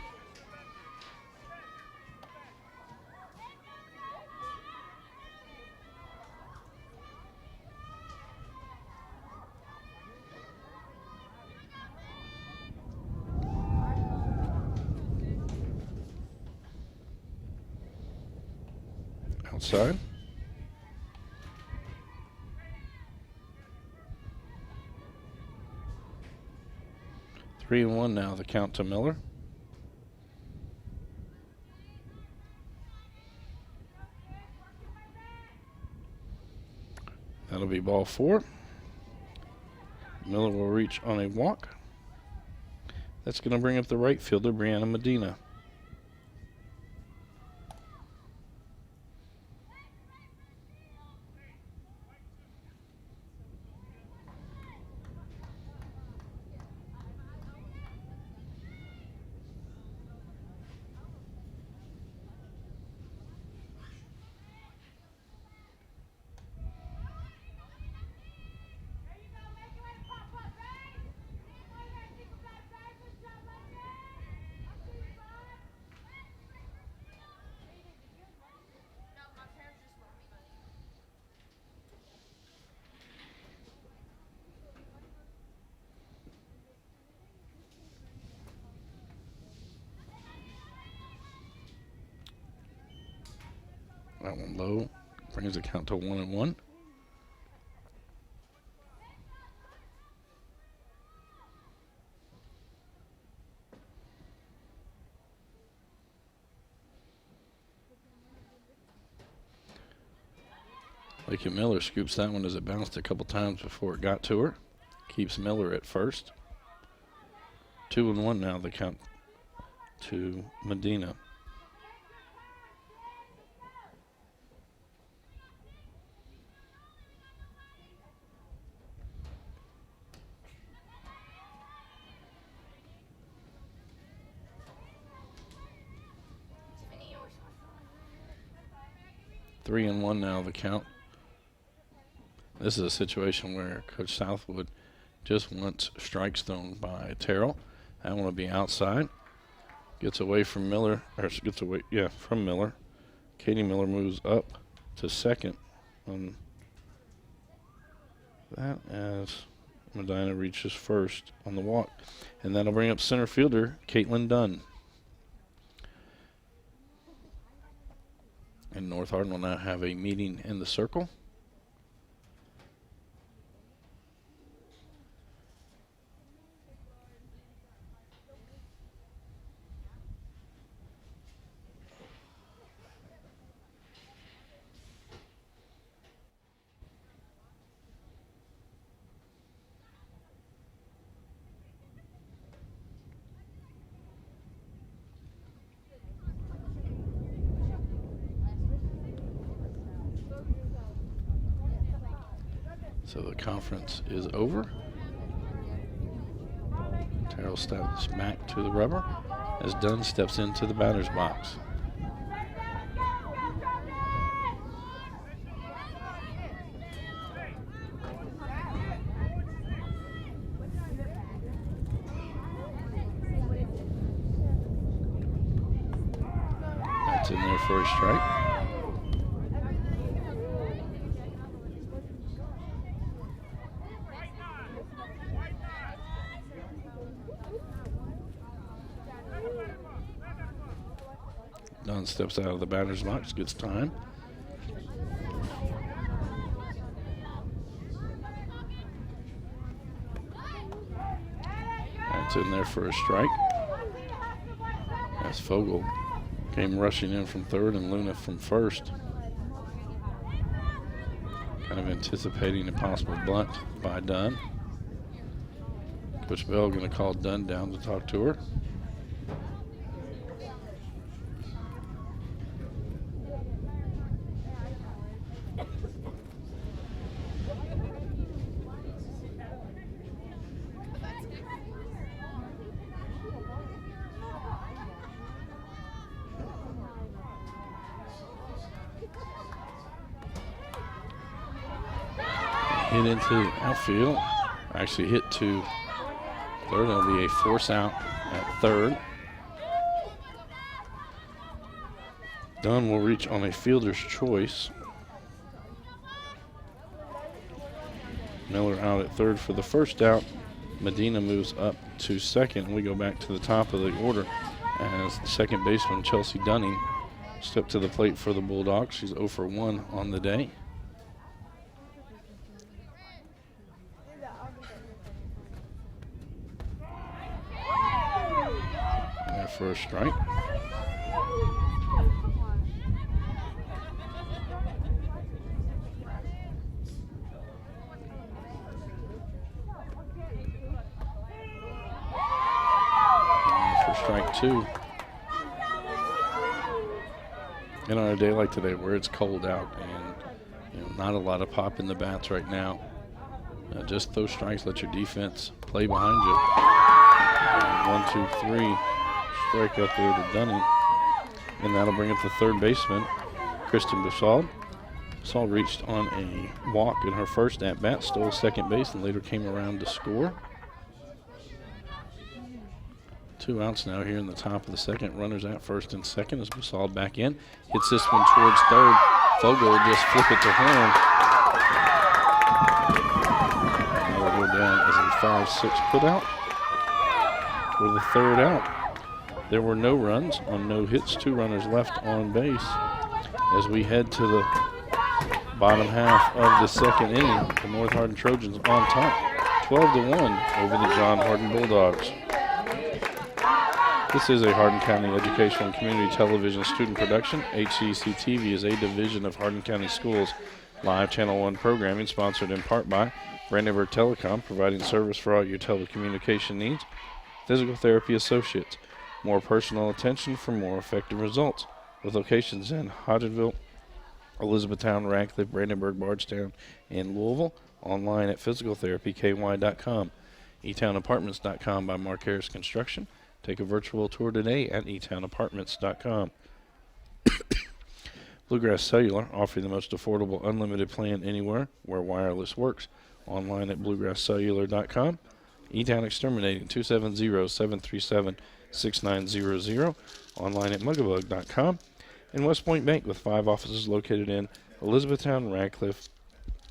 Outside. Three and 1 now, the count to Miller. That'll be ball 4. Miller will reach on a walk. That's going to bring up the right fielder, Brianna Medina. That one low, brings the count to 1 and 1. Lincoln Miller scoops that one as it bounced a couple times before it got to her. Keeps Miller at first. 2 and 1 now, the count to Medina. Three and 1 now, the count. This is a situation where Coach Southwood just wants strikes thrown by Terrell. That one will be outside. Gets away from Miller, or gets away, from Miller. Katie Miller moves up to second on that as Medina reaches first on the walk. And that'll bring up center fielder Caitlin Dunn. And North Hardin will now have a meeting in the circle. So the conference is over. Terrell steps back to the rubber as Dunn steps into the batter's box. That's in there for a strike. Dunn steps out of the batter's box, gets time. That's in there for a strike. As Fogel came rushing in from third and Luna from first. Kind of anticipating a possible bunt by Dunn. Coach Bell going to call Dunn down to talk to her. Hit into the outfield. Actually hit to third. That'll be a force out at third. Dunn will reach on a fielder's choice. Miller out at third for the first out. Medina moves up to second. We go back to the top of the order as second baseman Chelsea Dunning stepped to the plate for the Bulldogs. She's 0 for 1 on the day. For a strike. For strike two. And on a day like today where it's cold out and not a lot of pop in the bats right now, just those strikes, let your defense play behind you. 1, 2, 3. Strike up there to Dunning. And that'll bring up the third baseman, Kristen Bussaud. Bussaud reached on a walk in her first at-bat, stole second base, and later came around to score. 2 outs now here in the top of the second. Runners at first and second as Bussaud back in. Hits this one towards third. Fogel will just flip it to home. And that'll go down as a 5-6 putout for the third out. There were no runs on no hits, 2 runners left on base as we head to the bottom half of the second inning. The North Hardin Trojans on top, 12-1 over the John Hardin Bulldogs. This is a Hardin County Educational and Community Television student production. HCEC-TV is a division of Hardin County Schools live Channel 1 programming sponsored in part by Brandenburg Telecom, providing service for all your telecommunication needs. Physical Therapy Associates. More personal attention for more effective results. With locations in Hodgenville, Elizabethtown, Radcliffe, Brandenburg, Bardstown, and Louisville. Online at physicaltherapyky.com. etownapartments.com by Mark Harris Construction. Take a virtual tour today at etownapartments.com. Bluegrass Cellular, offering the most affordable unlimited plan anywhere where wireless works. Online at bluegrasscellular.com. E-Town Exterminating, 270-737-6900. Online at mugabug.com. And West Point Bank with 5 offices located in Elizabethtown, Radcliffe,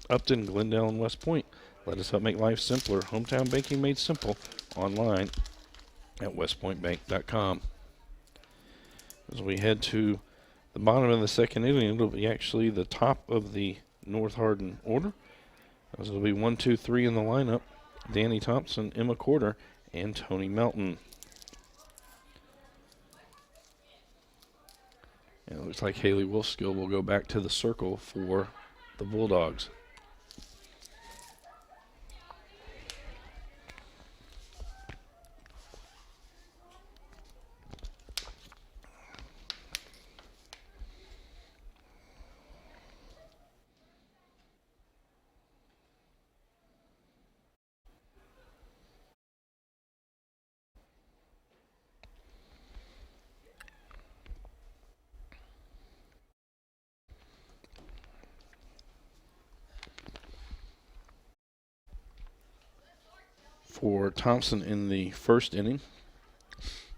Upton, Glendale, and West Point. Let us help make life simpler. Hometown banking made simple. Online at westpointbank.com. As we head to the bottom of the second inning, it'll be actually the top of the North Hardin order. As it'll be 1, 2, 3 in the lineup. Danny Thompson, Emma Corder, and Tony Melton. And it looks like Haley Wolfskill will go back to the circle for the Bulldogs. For Thompson in the first inning,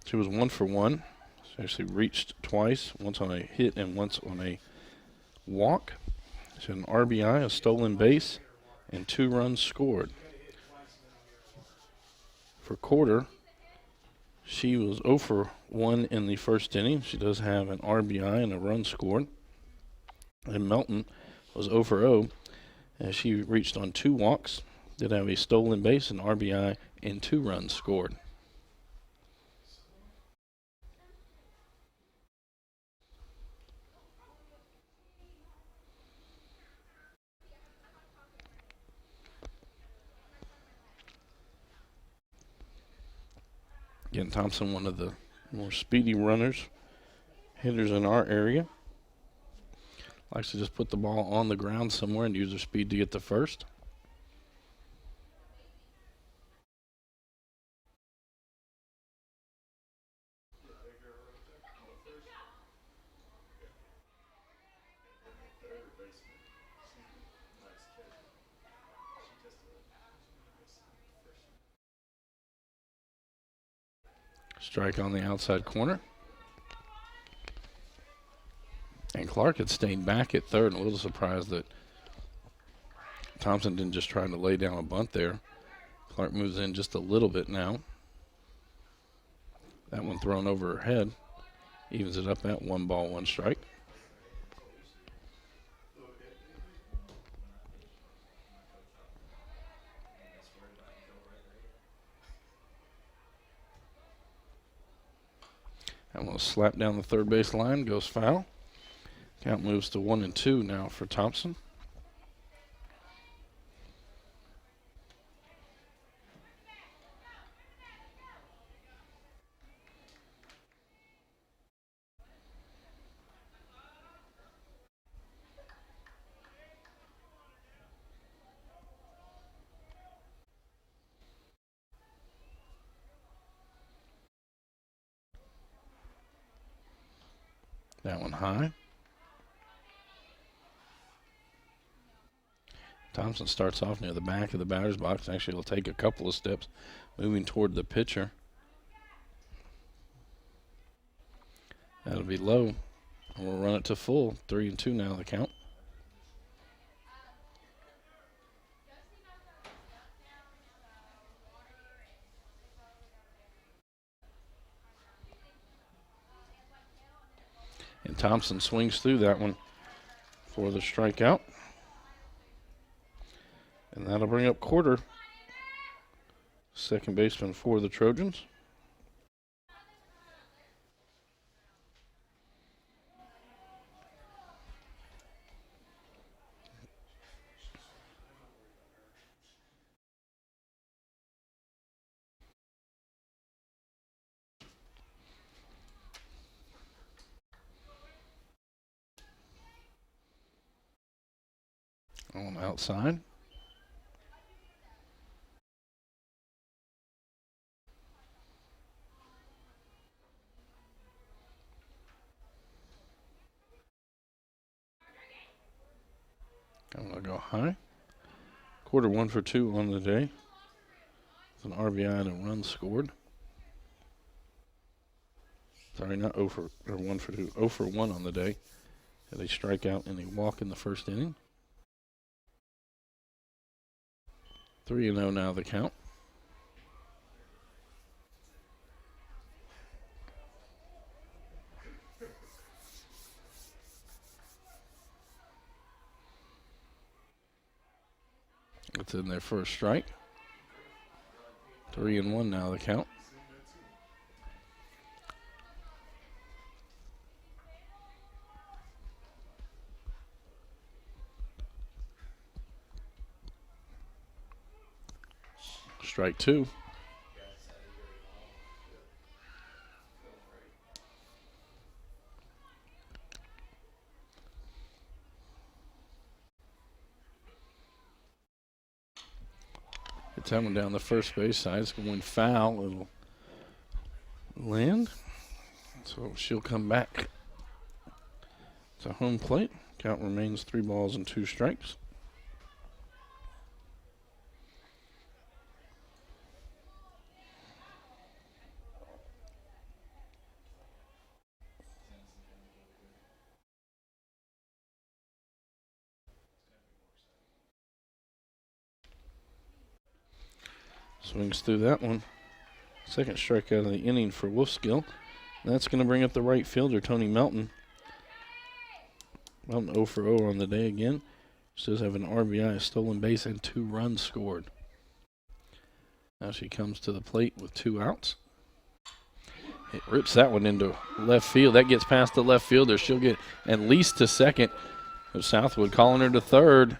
she was 1 for 1. Actually reached twice, once on a hit and once on a walk. So an RBI, a stolen base, and 2 runs scored. For Quarter, she was 0 for 1 in the first inning. She does have an RBI and a run scored. And Melton was 0 for 0 as she reached on 2 walks, did have a stolen base, an RBI, and 2 runs scored. Again, Thompson, one of the more speedy runners, hitters in our area. Likes to just put the ball on the ground somewhere and use her speed to get to first. Strike on the outside corner. And Clark had stayed back at third. A little surprised that Thompson didn't just try to lay down a bunt there. Clark moves in just a little bit now. That one thrown over her head. Evens it up at 1 ball, 1 strike. That one was slapped down the third base line, goes foul. Count moves to 1-2 now for Thompson. That one high. Thompson starts off near the back of the batter's box. Actually, he'll take a couple of steps, moving toward the pitcher. That'll be low. And we'll run it to full. 3-2 now the count. And Thompson swings through that one for the strikeout. And that'll bring up Quarter, second baseman for the Trojans. On outside. I'm going to go high. Quarter 1 for 2 on the day. With an RBI and a run scored. Sorry, not 0 for, or 1 for 2. 0 for 1 on the day. Had a strikeout and a walk in the first inning. 3-0 now the count. It's in their first strike. 3-1 now the count. Strike 2. It's that one down the first base side. It's going foul. It'll land. So she'll come back to home plate. Count remains 3 balls and 2 strikes. Swings through that one. Second strikeout of the inning for Wolfskill. That's going to bring up the right fielder, Tony Melton. Melton 0 for 0 on the day again. She does have an RBI, a stolen base, and 2 runs scored. Now she comes to the plate with 2 outs. It rips that one into left field. That gets past the left fielder. She'll get at least to second. Southwood calling her to third.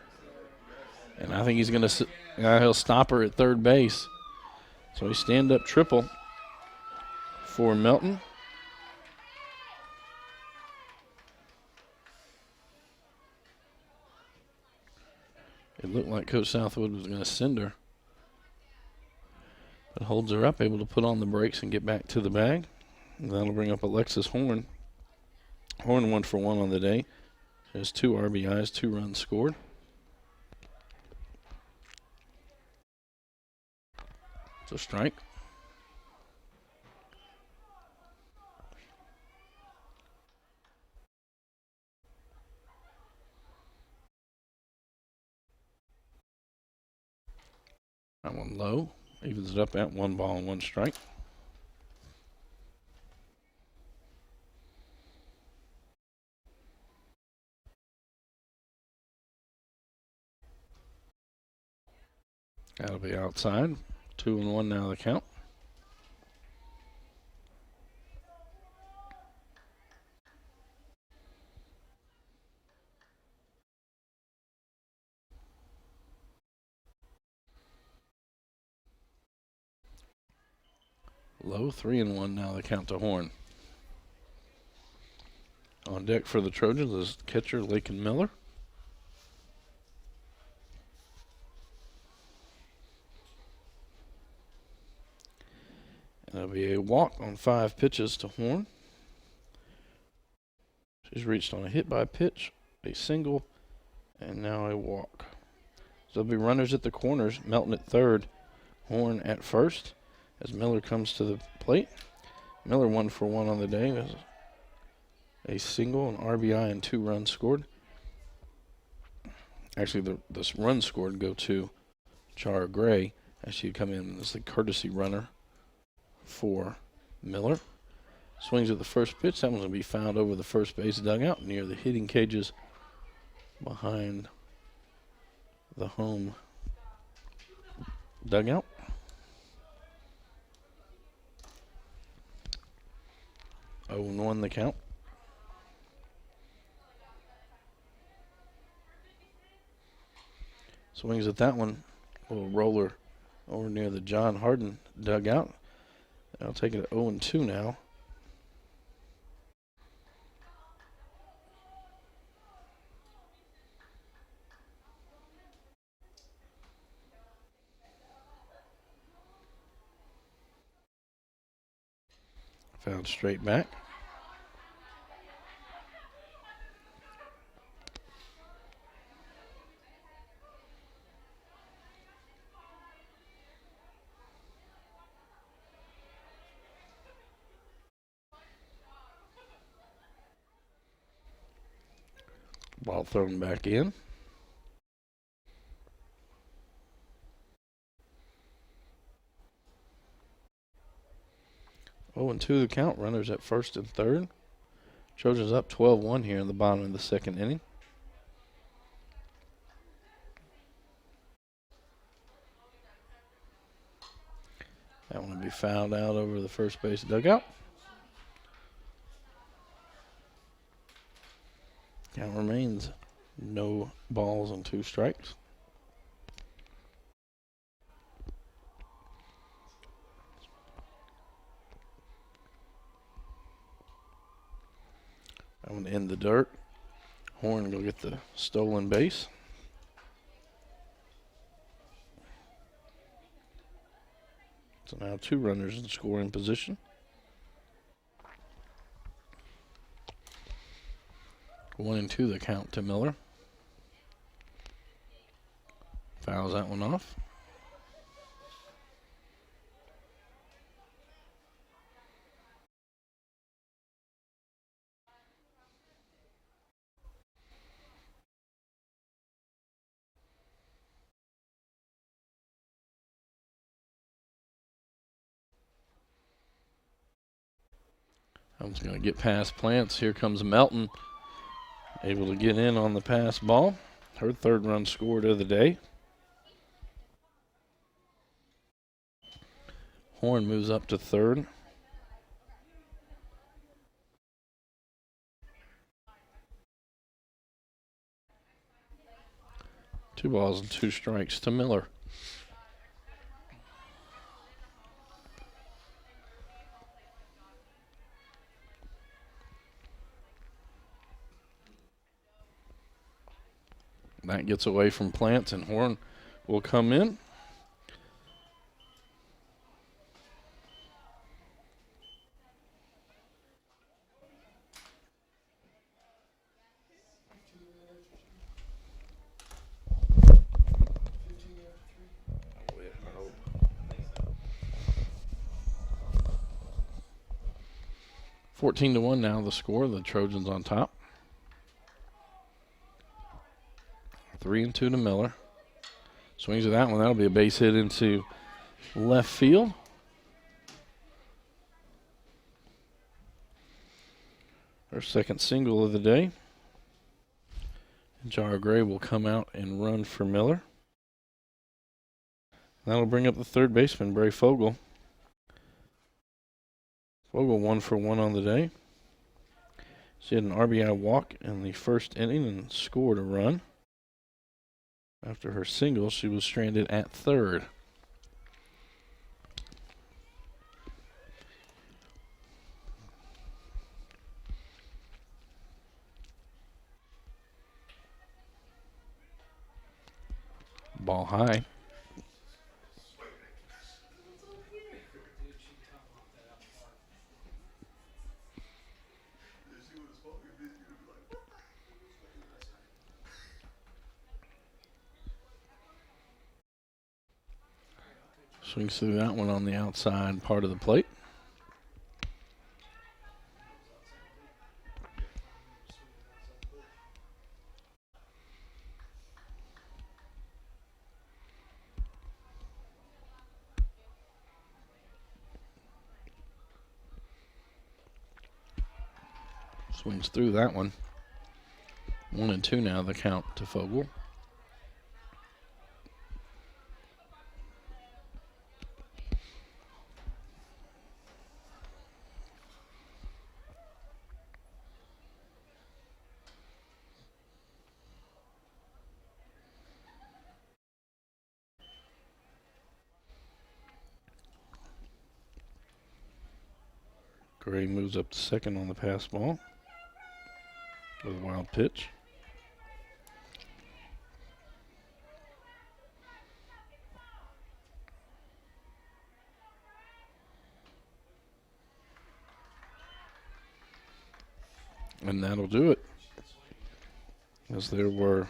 And I think he's going to he'll stop her at third base. So he stand-up triple for Melton. It looked like Coach Southwood was going to send her, but holds her up, able to put on the brakes and get back to the bag. And that'll bring up Alexis Horn. Horn 1 for 1 on the day. She has 2 RBIs, 2 runs scored. It's a strike. That one low. Evens it up at 1 ball and 1 strike. That'll be outside. 2-1 now the count. Low, 3-1 now the count to Horn. On deck for the Trojans is catcher Lakin Miller. And it'll be a walk on 5 pitches to Horn. She's reached on a hit by pitch, a single, and now a walk. So there'll be runners at the corners, Melton at third, Horn at first, as Miller comes to the plate. Miller 1 for 1 on the day. There's a single, an RBI, and 2 runs scored. Actually, the runs scored go to Chara Gray, as she come in as the courtesy runner for Miller. Swings at the first pitch. That one's going to be fouled over the first base dugout near the hitting cages behind the home dugout. Oh, 1 the count. Swings at that one. A little roller over near the John Hardin dugout. I'll take it at 0-2 now. Fouled straight back. Ball thrown back in. Oh, and 2 the count. Runners at first and third. Trojans up 12-1 here in the bottom of the second inning. That one will be fouled out over the first base dugout. Count remains no balls and 2 strikes. I'm going to end the dirt. Horn will get the stolen base. So now 2 runners in scoring position. One and 2 the count to Miller. Fouls that one off. I'm just going to get past Plants. Here comes Melton, able to get in on the pass ball. Her third run scored of the day. Horn moves up to third. Two balls and two strikes to Miller. That gets away from Plants, and Horn will come in. (14-1) now the score. The Trojans on top. 3-2 to Miller. Swings at that one. That'll be a base hit into left field. Her second single of the day. Jara Gray will come out and run for Miller. That'll bring up the third baseman, Bray Fogel. Fogel 1 for 1 on the day. She had an RBI walk in the first inning and scored a run. After her single, she was stranded at third. Ball high. Swings through that one on the outside part of the plate. Swings through that one. 1-2 now the count to Fogel. Gray moves up to second on the pass ball with a wild pitch. And that'll do it. As there were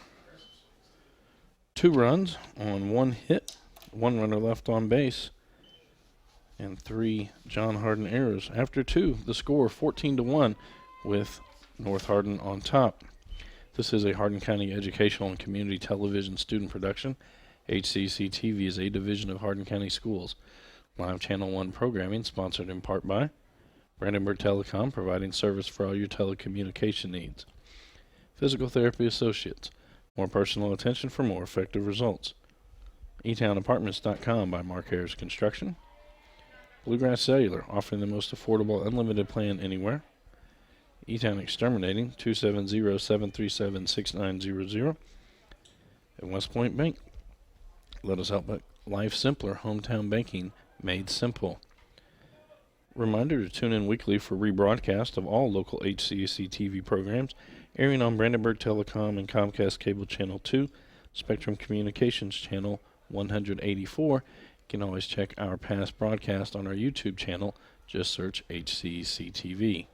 2 runs on 1 hit, 1 runner left on base, and 3 John Hardin errors. After 2, the score 14-1 with North Hardin on top. This is a Hardin County Educational and Community Television student production. HCEC-TV is a division of Hardin County Schools. Live Channel 1 programming sponsored in part by Brandenburg Telecom, providing service for all your telecommunication needs. Physical Therapy Associates, more personal attention for more effective results. eTownApartments.com by Mark Harris Construction. Bluegrass Cellular, offering the most affordable unlimited plan anywhere. E-Town Exterminating, 270-737-6900. And West Point Bank. Let us help make life simpler. Hometown banking made simple. Reminder to tune in weekly for rebroadcast of all local HCEC TV programs airing on Brandenburg Telecom and Comcast Cable Channel 2, Spectrum Communications Channel 184. You can always check our past broadcast on our YouTube channel. Just search HCEC-TV.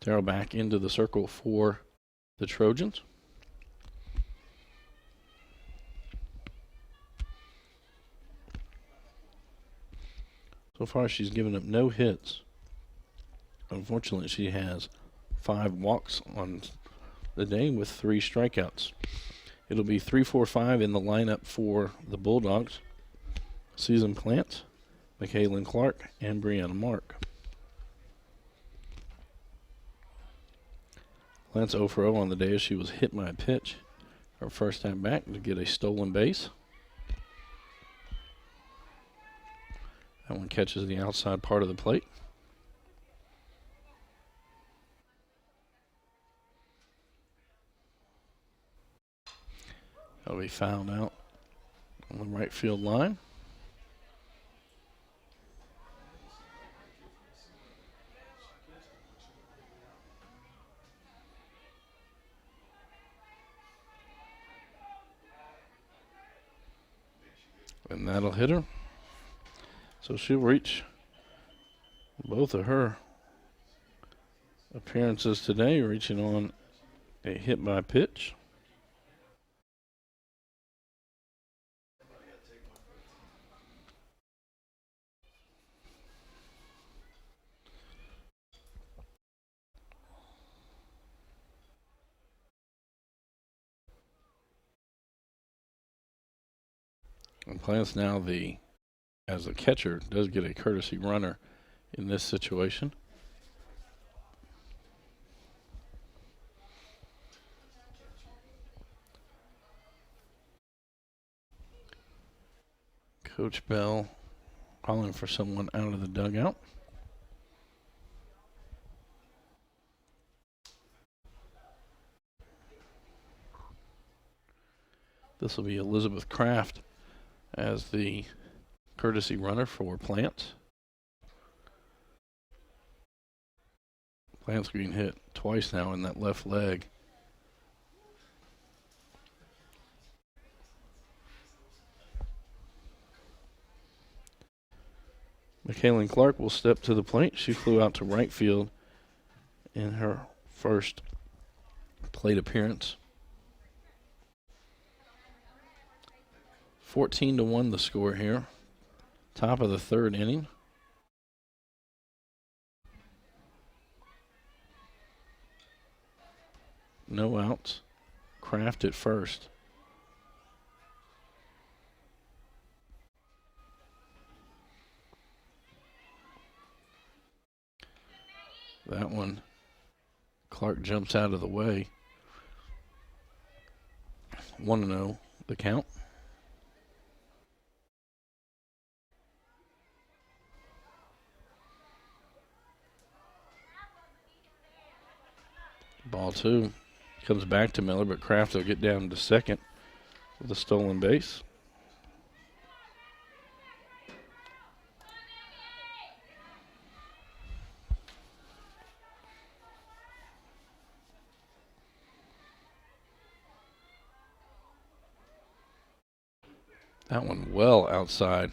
Darrell back into the circle for the Trojans. So far, she's given up no hits. Unfortunately, she has 5 walks on the day with 3 strikeouts. It'll be 3-4-5 in the lineup for the Bulldogs. Susan Plant Michaela Clark and Brianna Mark. Lance 0 for 0 on the day as she was hit by a pitch. Her first time back to get a stolen base. That one catches the outside part of the plate. That'll be fouled out on the right field line. And that'll hit her. So she'll reach both of her appearances today, reaching on a hit by pitch. And Plants now, as the catcher, does get a courtesy runner in this situation. Coach Bell calling for someone out of the dugout. This will be Elizabeth Kraft as the courtesy runner for Plants. Plants being hit twice now in that left leg. Michaela Clark will step to the plate. She flew out to right field in her first plate appearance. 14-1 the score here. Top of the third inning. No outs. Kraft at first. That one, Clark jumps out of the way. 1-0 the count. Ball 2 comes back to Miller, but Kraft will get down to second with a stolen base. That one well outside,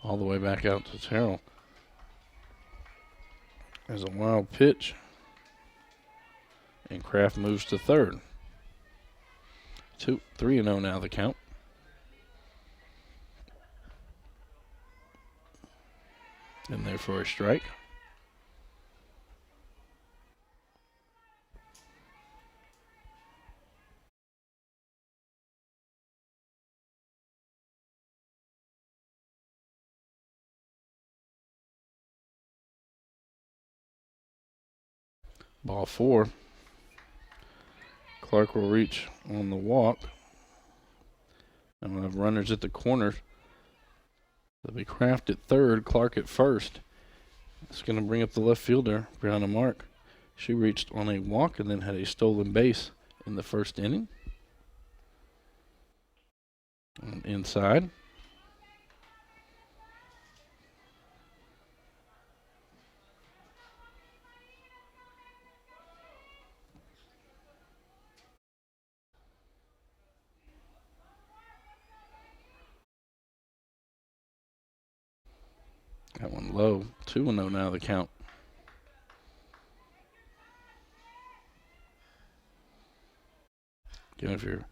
all the way back out to Terrell. There's a wild pitch, and Kraft moves to third. 3-0 now the count. In there for a strike. Ball 4. Clark will reach on the walk. And we'll have runners at the corners. They'll be Kraft at third, Clark at first. It's going to bring up the left fielder, Brianna Mark. She reached on a walk and then had a stolen base in the first inning. And inside. That one low. 2-0 now the count. Again, if you're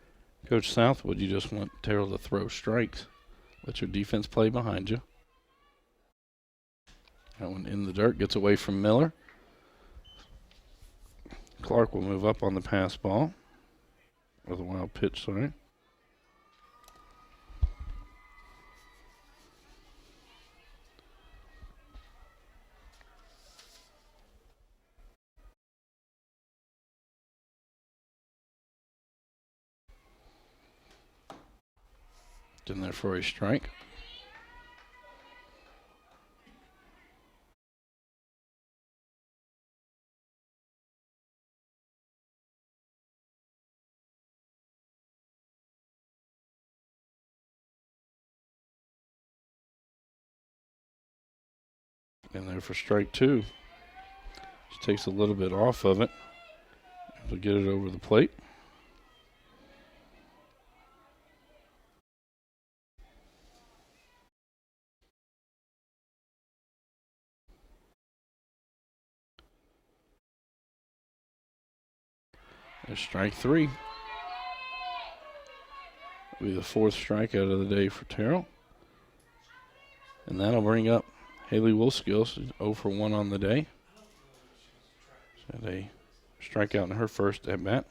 Coach Southwood, you just want Terrell to throw strikes. Let your defense play behind you. That one in the dirt, gets away from Miller. Clark will move up on the pass ball. With a wild pitch, sorry. In there for a strike. In there for strike 2. She takes a little bit off of it to get it over the plate. There's strike 3. Will be the 4th strikeout of the day for Terrell. And that'll bring up Haley Wolskill. She's 0 for 1 on the day. She had a strikeout in her first at bat.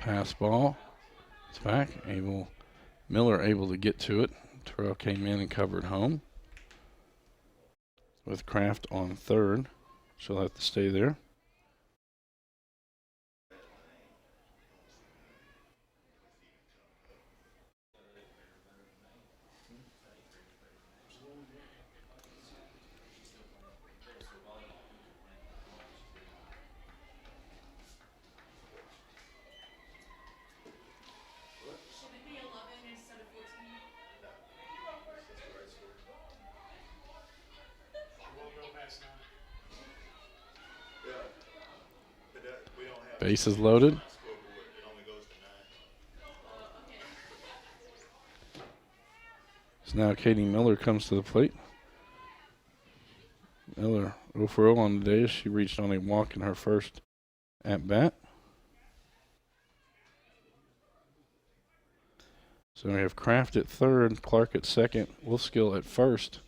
Pass ball. It's back. Miller able to get to it. Terrell came in and covered home. With Kraft on third. She'll have to stay there. Bases loaded. So now Katie Miller comes to the plate. Miller 0 for 0 on the day. She reached on a walk in her first at bat. So we have Kraft at third, Clark at second, Wolfskill at first.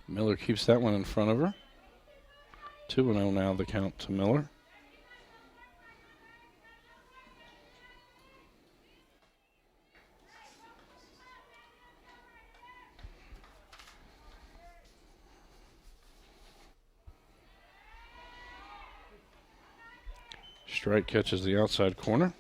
Miller keeps that one in front of her. 2-0 now the count to Miller. Strike catches the outside corner.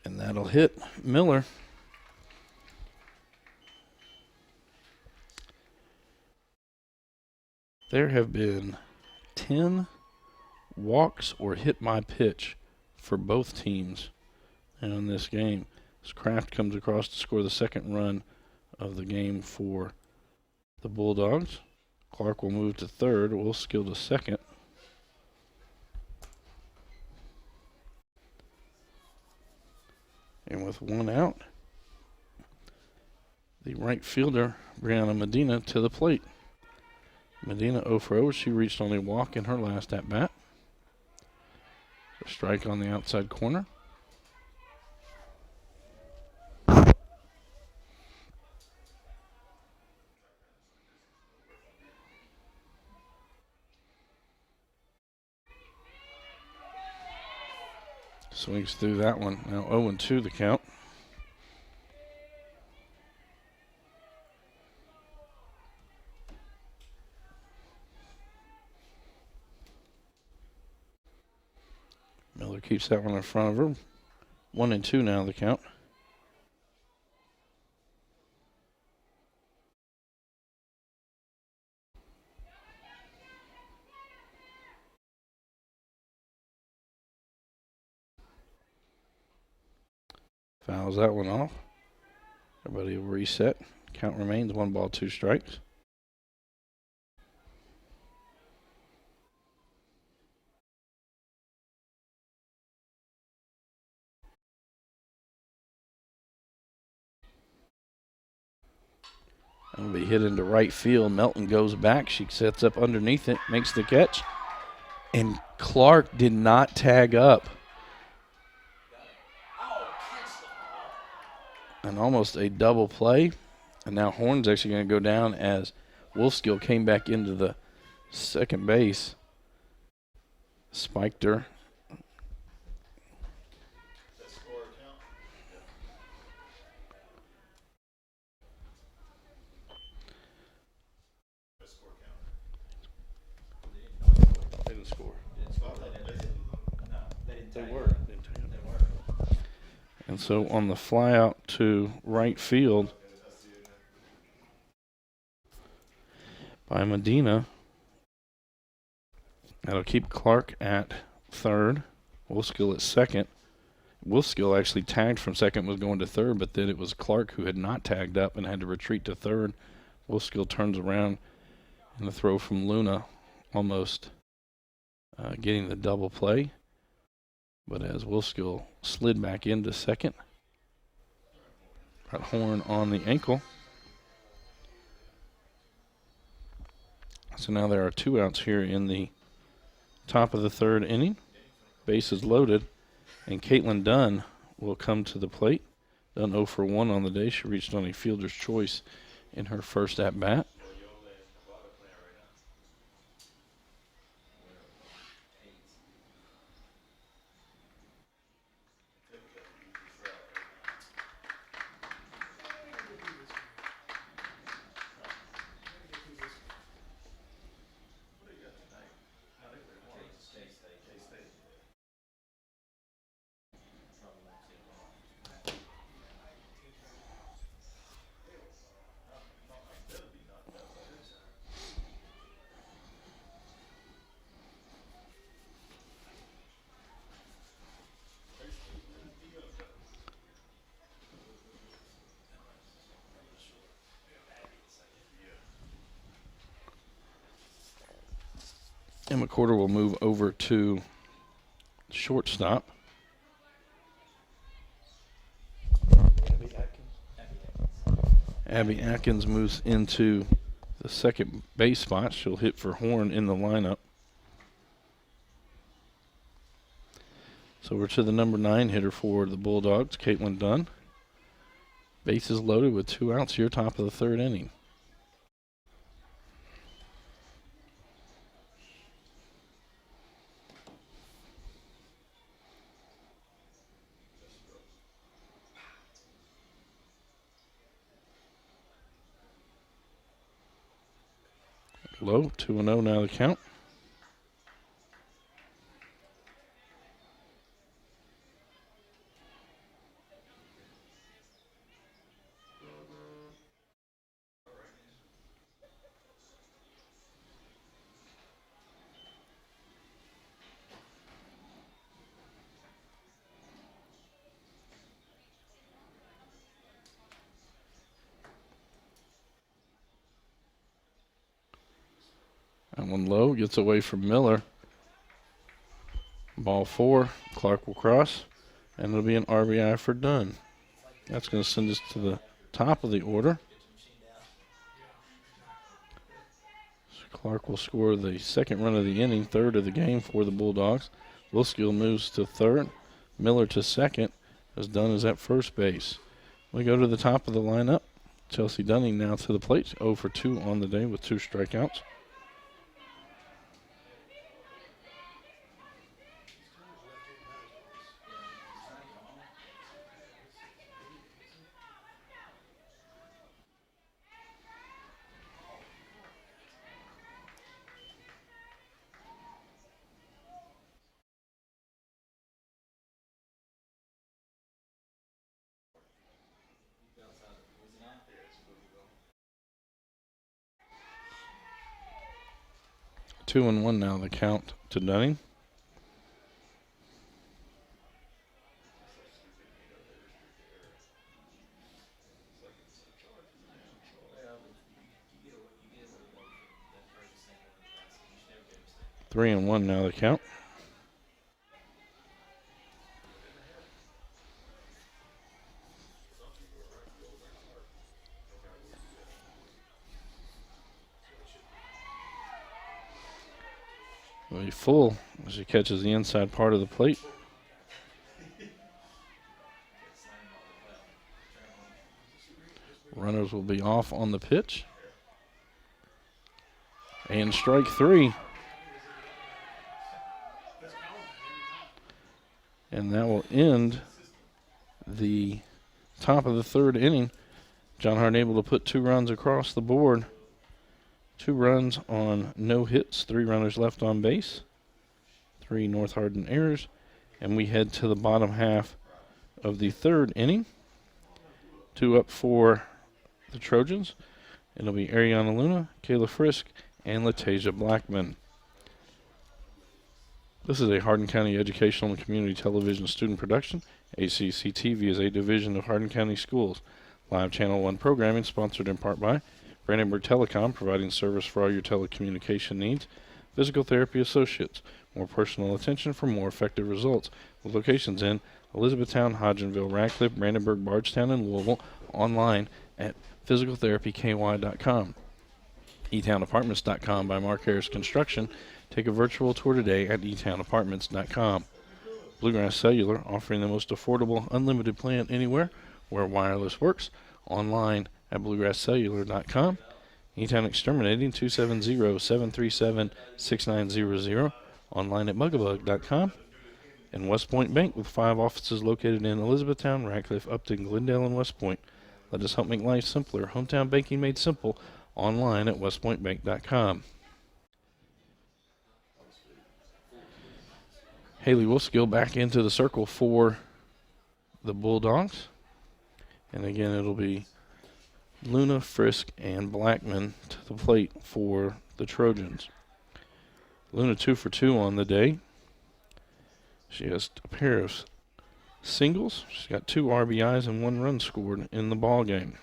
And that'll hit Miller. There have been 10 walks or hit my pitch for both teams in this game. As Kraft comes across to score the second run of the game for the Bulldogs. Clark will move to third. Wolfskill to second. And with one out, the right fielder, Brianna Medina, to the plate. Medina 0 for 0. She reached only walk in her last at bat. A strike on the outside corner. Swings through that one. Now 0-2 the count. Miller keeps that one in front of her. 1-2 now the count. Fouls that one off. Everybody will reset. Count remains 1 ball, 2 strikes. It'll be hit into right field. Melton goes back. She sets up underneath it, makes the catch. And Clark did not tag up. And almost a double play. And now Horn's actually going to go down as Wolfskill came back into the second base. Spiked her. They didn't score. They were. And so on the fly out to right field by Medina, that'll keep Clark at third. Wolfskill at second. Wolfskill actually tagged from second, was going to third, but then it was Clark who had not tagged up and had to retreat to third. Wolfskill turns around, and the throw from Luna almost getting the double play. But as Wolfskill slid back into second, got Horn on the ankle. So now there are 2 outs here in the top of the 3rd inning. Bases loaded, and Caitlin Dunn will come to the plate. Dunn 0 for 1 on the day. She reached on a fielder's choice in her first at-bat. And McCorder will move over to shortstop. Abby Atkins moves into the second base spot. She'll hit for Horn in the lineup. So we're to the number 9 hitter for the Bulldogs, Caitlin Dunn. Bases loaded with 2 outs here, top of the 3rd inning. Low, 2-0 now the count. That one low, gets away from Miller. Ball 4, Clark will cross, and it'll be an RBI for Dunn. That's going to send us to the top of the order. So Clark will score the 2nd run of the inning, 3rd of the game for the Bulldogs. Wolfskill moves to 3rd, Miller to 2nd, as Dunn is at first base. We go to the top of the lineup. Chelsea Dunning now to the plate, 0 for 2 on the day with 2 strikeouts. Two and one now the count to Dunning. 3-1 now the count. Will be full as he catches the inside part of the plate. Runners will be off on the pitch. And strike 3. And that will end the top of the 3rd inning. John Hardin able to put 2 runs across the board. 2 runs on no hits, 3 runners left on base, 3 North Hardin errors, and we head to the bottom half of the 3rd inning. 2 up for the Trojans. It'll be Ariana Luna, Kayla Frisk, and Latasia Blackman. This is a Hardin County Educational and Community Television student production. HCEC-TV is a division of Hardin County Schools. Live Channel 1 programming sponsored in part by Brandenburg Telecom, providing service for all your telecommunication needs. Physical Therapy Associates, more personal attention for more effective results. With locations in Elizabethtown, Hodgenville, Radcliffe, Brandenburg, Bardstown, and Louisville. Online at physicaltherapyky.com. eTownApartments.com by Mark Harris Construction. Take a virtual tour today at eTownApartments.com. Bluegrass Cellular, offering the most affordable unlimited plan anywhere where wireless works. Online at bluegrasscellular.com. eTown Exterminating, 270-737-6900. Online at mugabug.com. And West Point Bank, with 5 offices located in Elizabethtown, Radcliffe, Upton, Glendale, and West Point. Let us help make life simpler. Hometown banking made simple. Online at westpointbank.com. Haley Wolfskill back into the circle for the Bulldogs. And again, it'll be Luna, Frisk, and Blackman to the plate for the Trojans. Luna 2 for 2 on the day. She has a pair of singles. She's got 2 RBIs and 1 run scored in the ball game.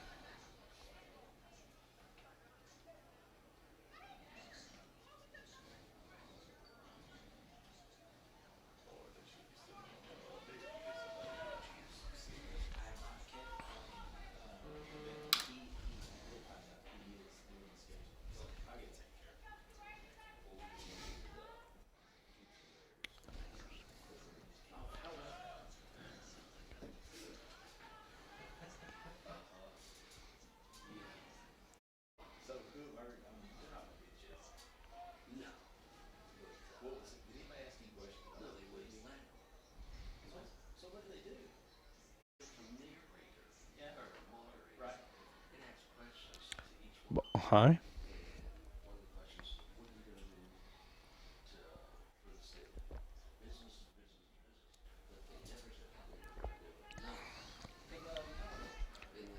High.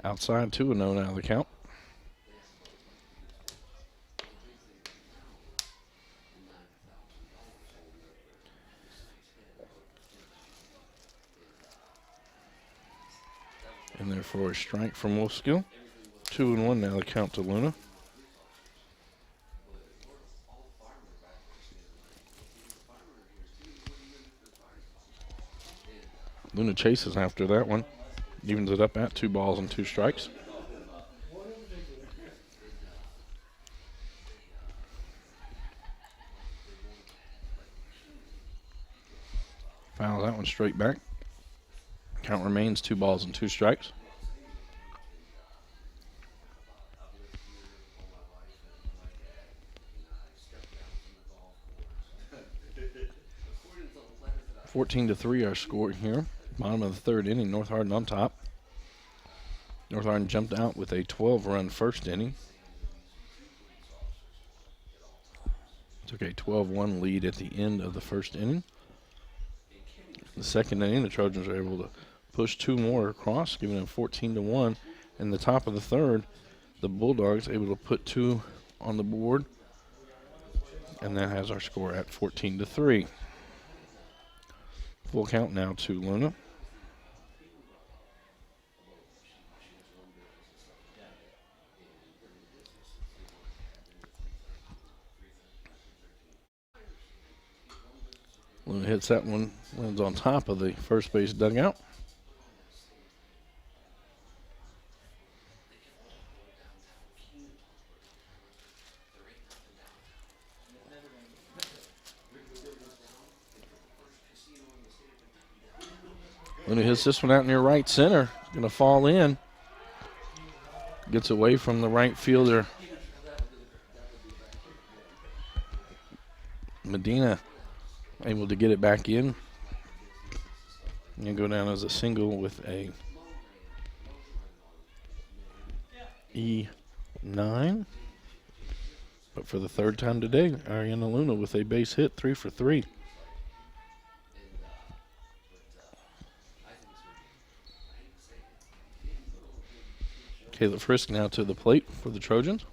Outside 2-0 now the count. And therefore a strike from Wolfskill. 2-1 now the count to Luna. Luna chases after that one. Evens it up at 2 balls and 2 strikes. Fouls that one straight back. Count remains 2 balls and 2 strikes. Fourteen to 3 our score here. Bottom of the 3rd inning, North Hardin on top. North Hardin jumped out with a 12-run first inning. Took a 12-1 lead at the end of the first inning. The 2nd inning, the Trojans were able to push 2 more across, giving them 14-1. In the top of the 3rd, the Bulldogs able to put 2 on the board, and that has our score at 14-3. Full count now to Luna. hits that one, lands on top of the first base dugout. Luna hits this one out near right center. Going to fall in. Gets away from the right fielder. Medina able to get it back in. And go down as a single with a E9. But for the third time today, Ariana Luna with a base hit, 3 for 3. Kayla Frisk now to the plate for the Trojans.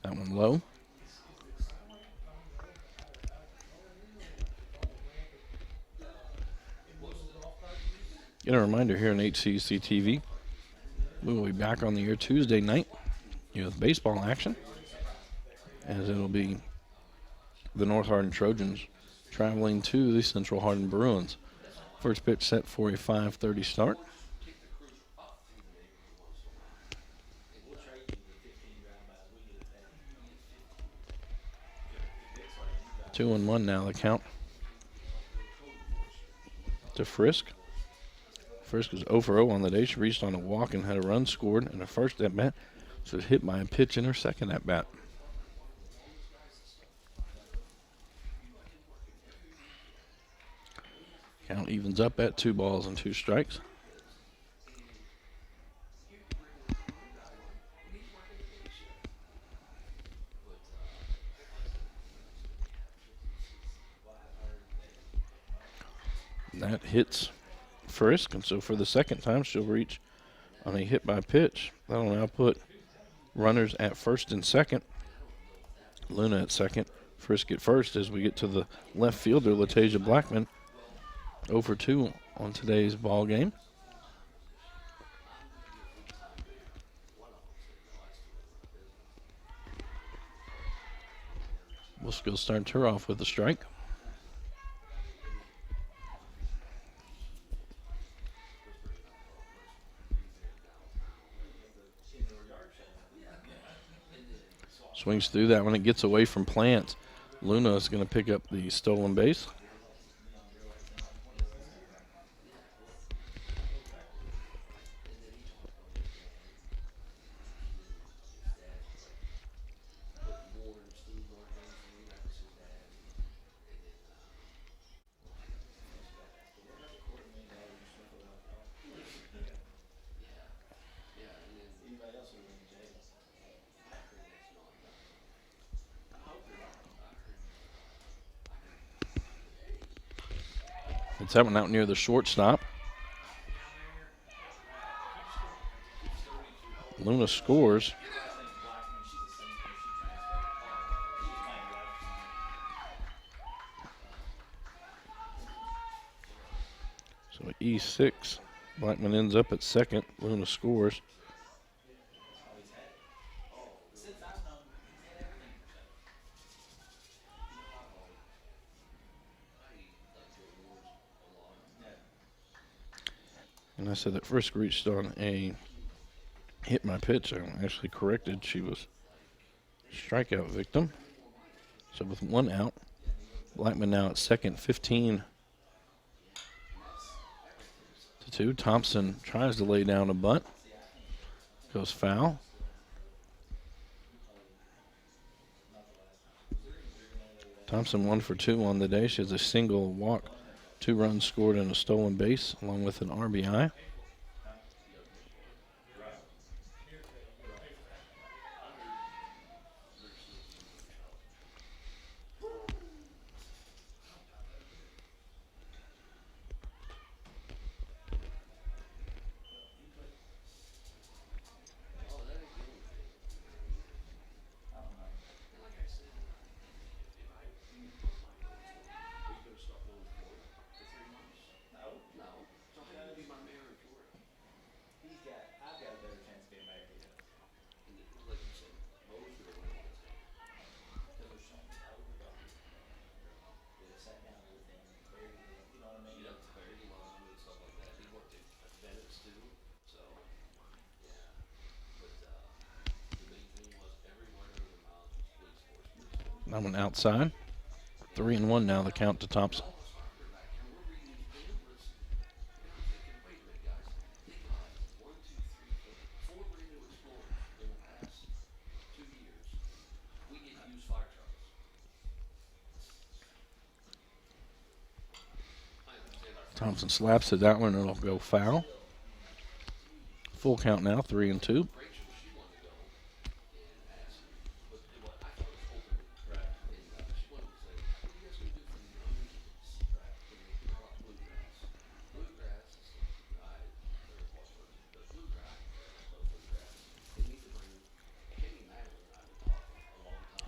That one low. Get a reminder here on HCEC-TV. We will be back on the air Tuesday night with baseball action, as it'll be the North Hardin Trojans traveling to the Central Hardin Bruins. First pitch set for a 5:30 start. Two and one now the count to Frisk. Frisk is 0 for 0 on the day. She reached on a walk and had a run scored in her first at bat. So it hit by a pitch in her second at bat. Count evens up at 2 balls and 2 strikes. That hits Frisk, and so for the second time she'll reach on a hit by pitch. That'll now put runners at first and second. Luna at second, Frisk at first as we get to the left fielder, Latasia Blackman, 0 for 2 on today's ball game. Wilskill starts her off with a strike. Swings through that when it gets away from Plant. Luna is going to pick up the stolen base. It's that one out near the shortstop. Luna scores. So E6. Blackman ends up at second. Luna scores. And I said that Frisk reached on a hit my pitch. I actually corrected. She was strikeout victim. So with 1 out, Blackman now at second, 15-2. Thompson tries to lay down a bunt. Goes foul. Thompson 1 for 2 on the day. She has a single, walk, 2 runs scored, and a stolen base, along with an RBI. That one outside. 3-1 now, the count to Thompson. Thompson slaps at that one, and it'll go foul. Full count now, 3-2.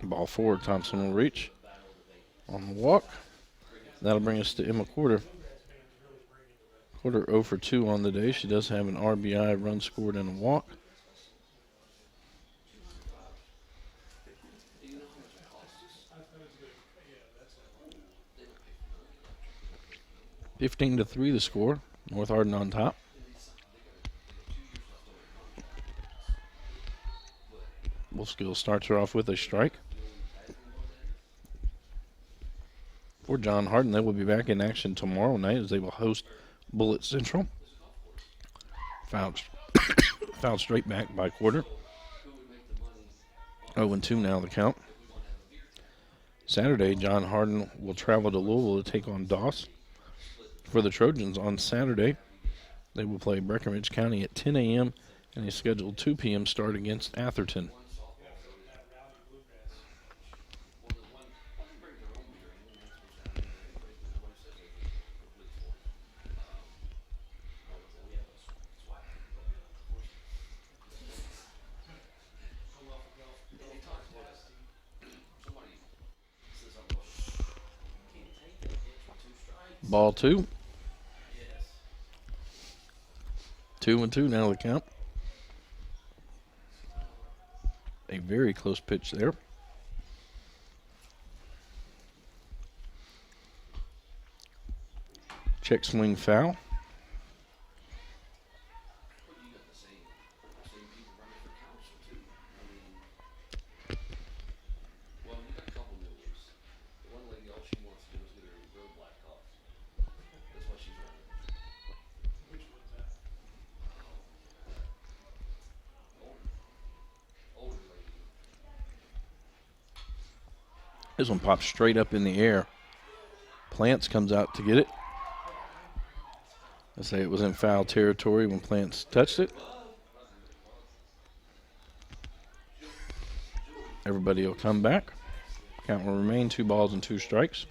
Ball forward, Thompson will reach on the walk. That'll bring us to Emma Quarter. Quarter 0 for 2 on the day. She does have an RBI, run scored, and a walk. (15-3) the score. North Hardin on top. Wolfskill starts her off with a strike. For John Hardin, they will be back in action tomorrow night as they will host Bullitt Central. Fouled straight back by Quarter. 0-2 now the count. Saturday, John Hardin will travel to Louisville to take on Doss. For the Trojans on Saturday, they will play Breckinridge County at 10 a.m. and a scheduled 2 p.m. start against Atherton. Ball 2. 2-2 now the count. A very close pitch there. Check swing foul. This one pops straight up in the air. Plants comes out to get it. I say it was in foul territory when Plants touched it. Everybody will come back. Count will remain 2 balls and 2 strikes.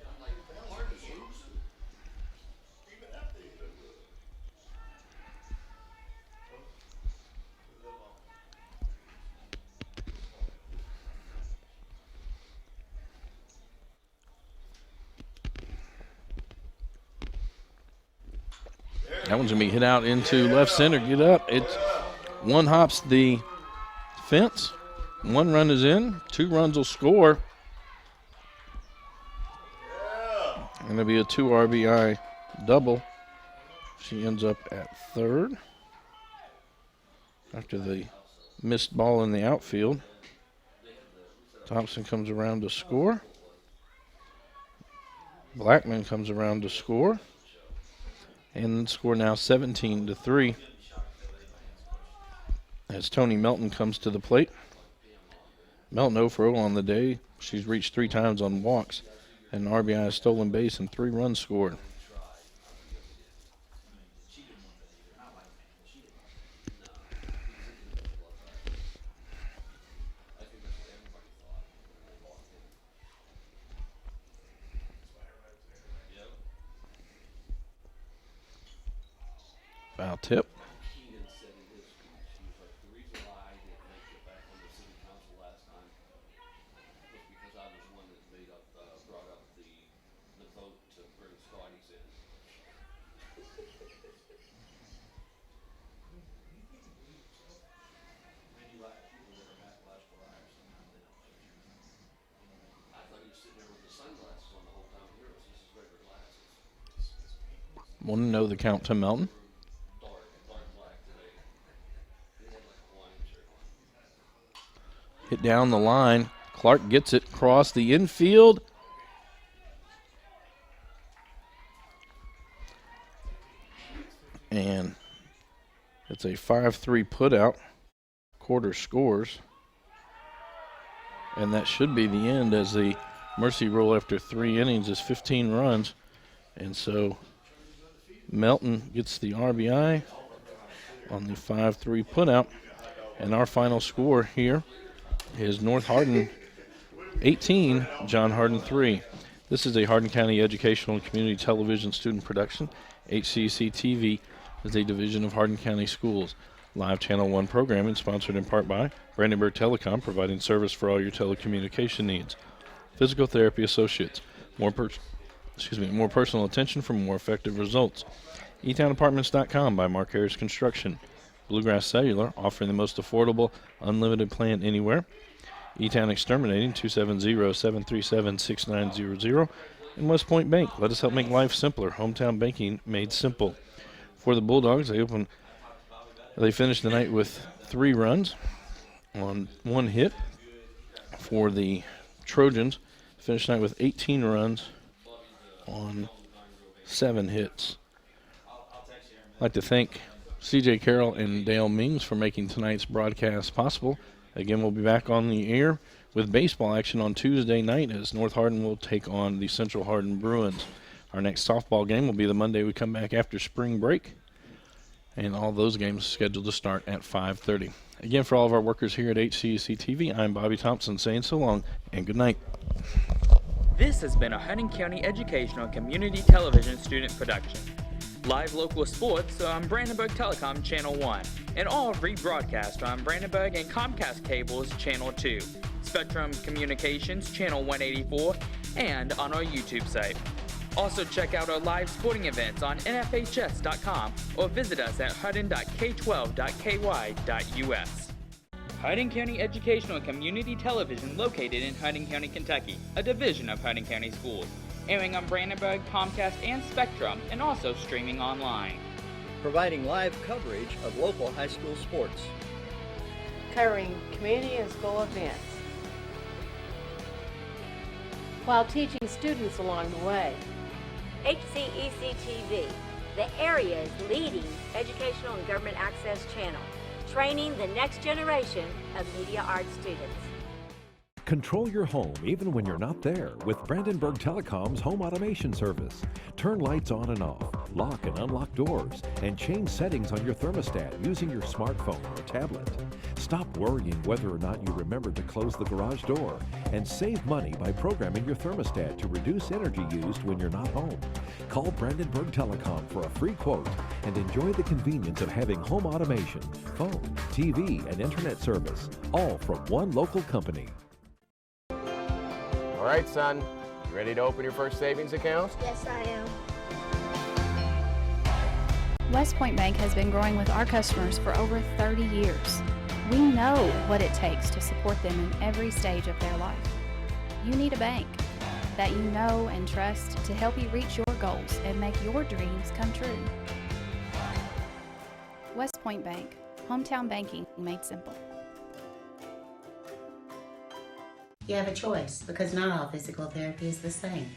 That one's going to be hit out into left center. Get up. It's one hops the fence. 1 run is in. 2 runs will score. And it'll be a 2 RBI double. She ends up at third after the missed ball in the outfield. Thompson comes around to score. Blackman comes around to score. And the score now 17-3 as Tony Melton comes to the plate. Melton 0 for 0 on the day. She's reached 3 times on walks, and an RBI, stolen base, and 3 runs scored. Foul tip. Want to know the count to Melton. Hit down the line. Clark gets it across the infield. And it's a 5-3 putout. Quarter scores. And that should be the end, as the mercy rule after 3 innings is 15 runs. And so Melton gets the RBI on the 5-3 putout. And our final score here is North Hardin 18, John Hardin 3. This is a Hardin County Educational and Community Television student production. HCEC-TV is a division of Hardin County Schools. Live Channel 1 programming sponsored in part by Brandenburg Telecom, providing service for all your telecommunication needs. Physical Therapy Associates, more personal attention for more effective results. eTownApartments.com by Mark Harris Construction. Bluegrass Cellular, offering the most affordable, unlimited plan anywhere. eTown Exterminating, 270-737-6900. And West Point Bank, let us help make life simpler. Hometown banking made simple. For the Bulldogs, they finished the night with 3 runs on 1 hit. For the Trojans, finished the night with 18 runs on 7 hits. I'd like to thank CJ Carroll and Dale Mings for making tonight's broadcast possible. Again, we'll be back on the air with baseball action on Tuesday night, as North Hardin will take on the Central Hardin Bruins. Our next softball game will be the Monday we come back after spring break, and all those games scheduled to start at 5:30. Again, for all of our workers here at HCEC-TV, I'm Bobby Thompson saying so long and good night. This has been a Hardin County Educational Community Television student production. Live local sports on Brandenburg Telecom Channel 1, and all rebroadcast on Brandenburg and Comcast Cables Channel 2, Spectrum Communications Channel 184, and on our YouTube site. Also check out our live sporting events on nfhs.com or visit us at hardin.k12.ky.us. Hardin County Educational and Community Television, located in Hardin County, Kentucky, a division of Hardin County Schools, airing on Brandenburg, Comcast, and Spectrum, and also streaming online. Providing live coverage of local high school sports. Covering community and school events, while teaching students along the way. HCEC-TV, the area's leading educational and government access channel, training the next generation of media arts students. Control your home even when you're not there with Brandenburg Telecom's home automation service. Turn lights on and off, lock and unlock doors, and change settings on your thermostat using your smartphone or tablet. Stop worrying whether or not you remembered to close the garage door, and save money by programming your thermostat to reduce energy used when you're not home. Call Brandenburg Telecom for a free quote and enjoy the convenience of having home automation, phone, TV, and internet service, all from one local company. All right, son, you ready to open your first savings account? Yes, I am. West Point Bank has been growing with our customers for over 30 years. We know what it takes to support them in every stage of their life. You need a bank that you know and trust to help you reach your goals and make your dreams come true. West Point Bank, hometown banking made simple. You have a choice, because not all physical therapy is the same.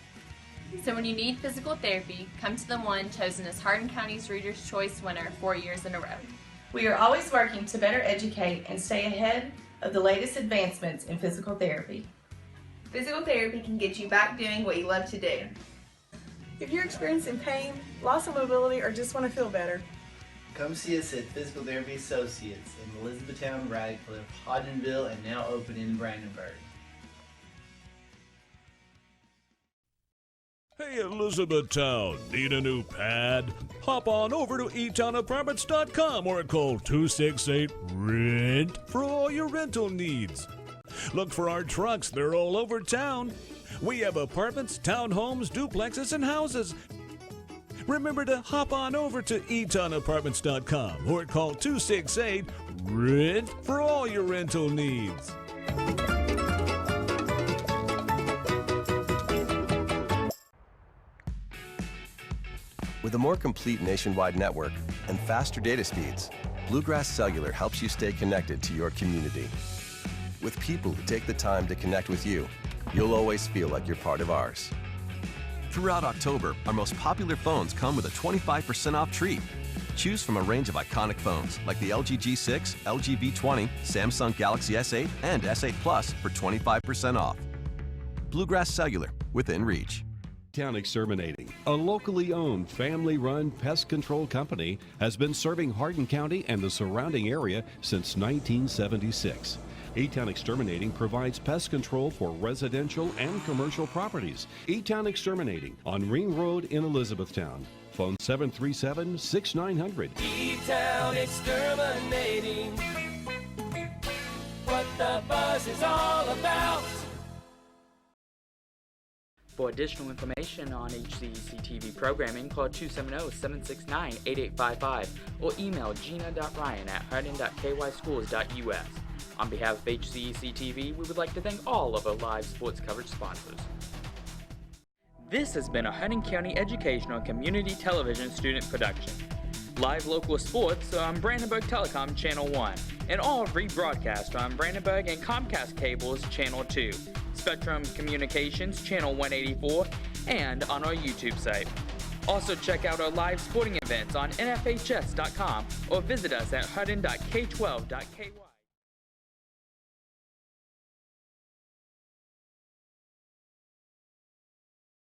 So when you need physical therapy, come to the one chosen as Hardin County's Reader's Choice winner 4 years in a row. We are always working to better educate and stay ahead of the latest advancements in physical therapy. Physical therapy can get you back doing what you love to do. If you're experiencing pain, loss of mobility, or just want to feel better, come see us at Physical Therapy Associates in Elizabethtown, Radcliffe, Hodgenville, and now open in Brandenburg. Hey, Elizabethtown, need a new pad? Hop on over to eTownApartments.com or call 268-RENT for all your rental needs. Look for our trucks, they're all over town. We have apartments, townhomes, duplexes, and houses. Remember to hop on over to eTownApartments.com or call 268-RENT for all your rental needs. With a more complete nationwide network and faster data speeds, Bluegrass Cellular helps you stay connected to your community. with people who take the time to connect with you, you'll always feel like you're part of ours. Throughout October, our most popular phones come with a 25% off treat. Choose from a range of iconic phones like the LG G6, LG V20, Samsung Galaxy S8, and S8 Plus for 25% off. Bluegrass Cellular, within reach. Town Exterminating, a locally owned, family-run pest control company, has been serving Hardin County and the surrounding area since 1976. E-Town Exterminating provides pest control for residential and commercial properties. E-Town Exterminating on Ring Road in Elizabethtown. Phone 737-6900. E-Town Exterminating. What the buzz is all about. For additional information on HCEC-TV programming, call 270-769-8855 or email gina.ryan@hardin.kyschools.us. On behalf of HCEC-TV, we would like to thank all of our live sports coverage sponsors. This has been a Hardin County Educational and Community Television student production. Live local sports on Brandenburg Telecom Channel 1, and all rebroadcast on Brandenburg and Comcast Cable's Channel 2, Spectrum Communications Channel 184, and on our YouTube site. Also check out our live sporting events on nfhs.com or visit us at hardin.k12.ky.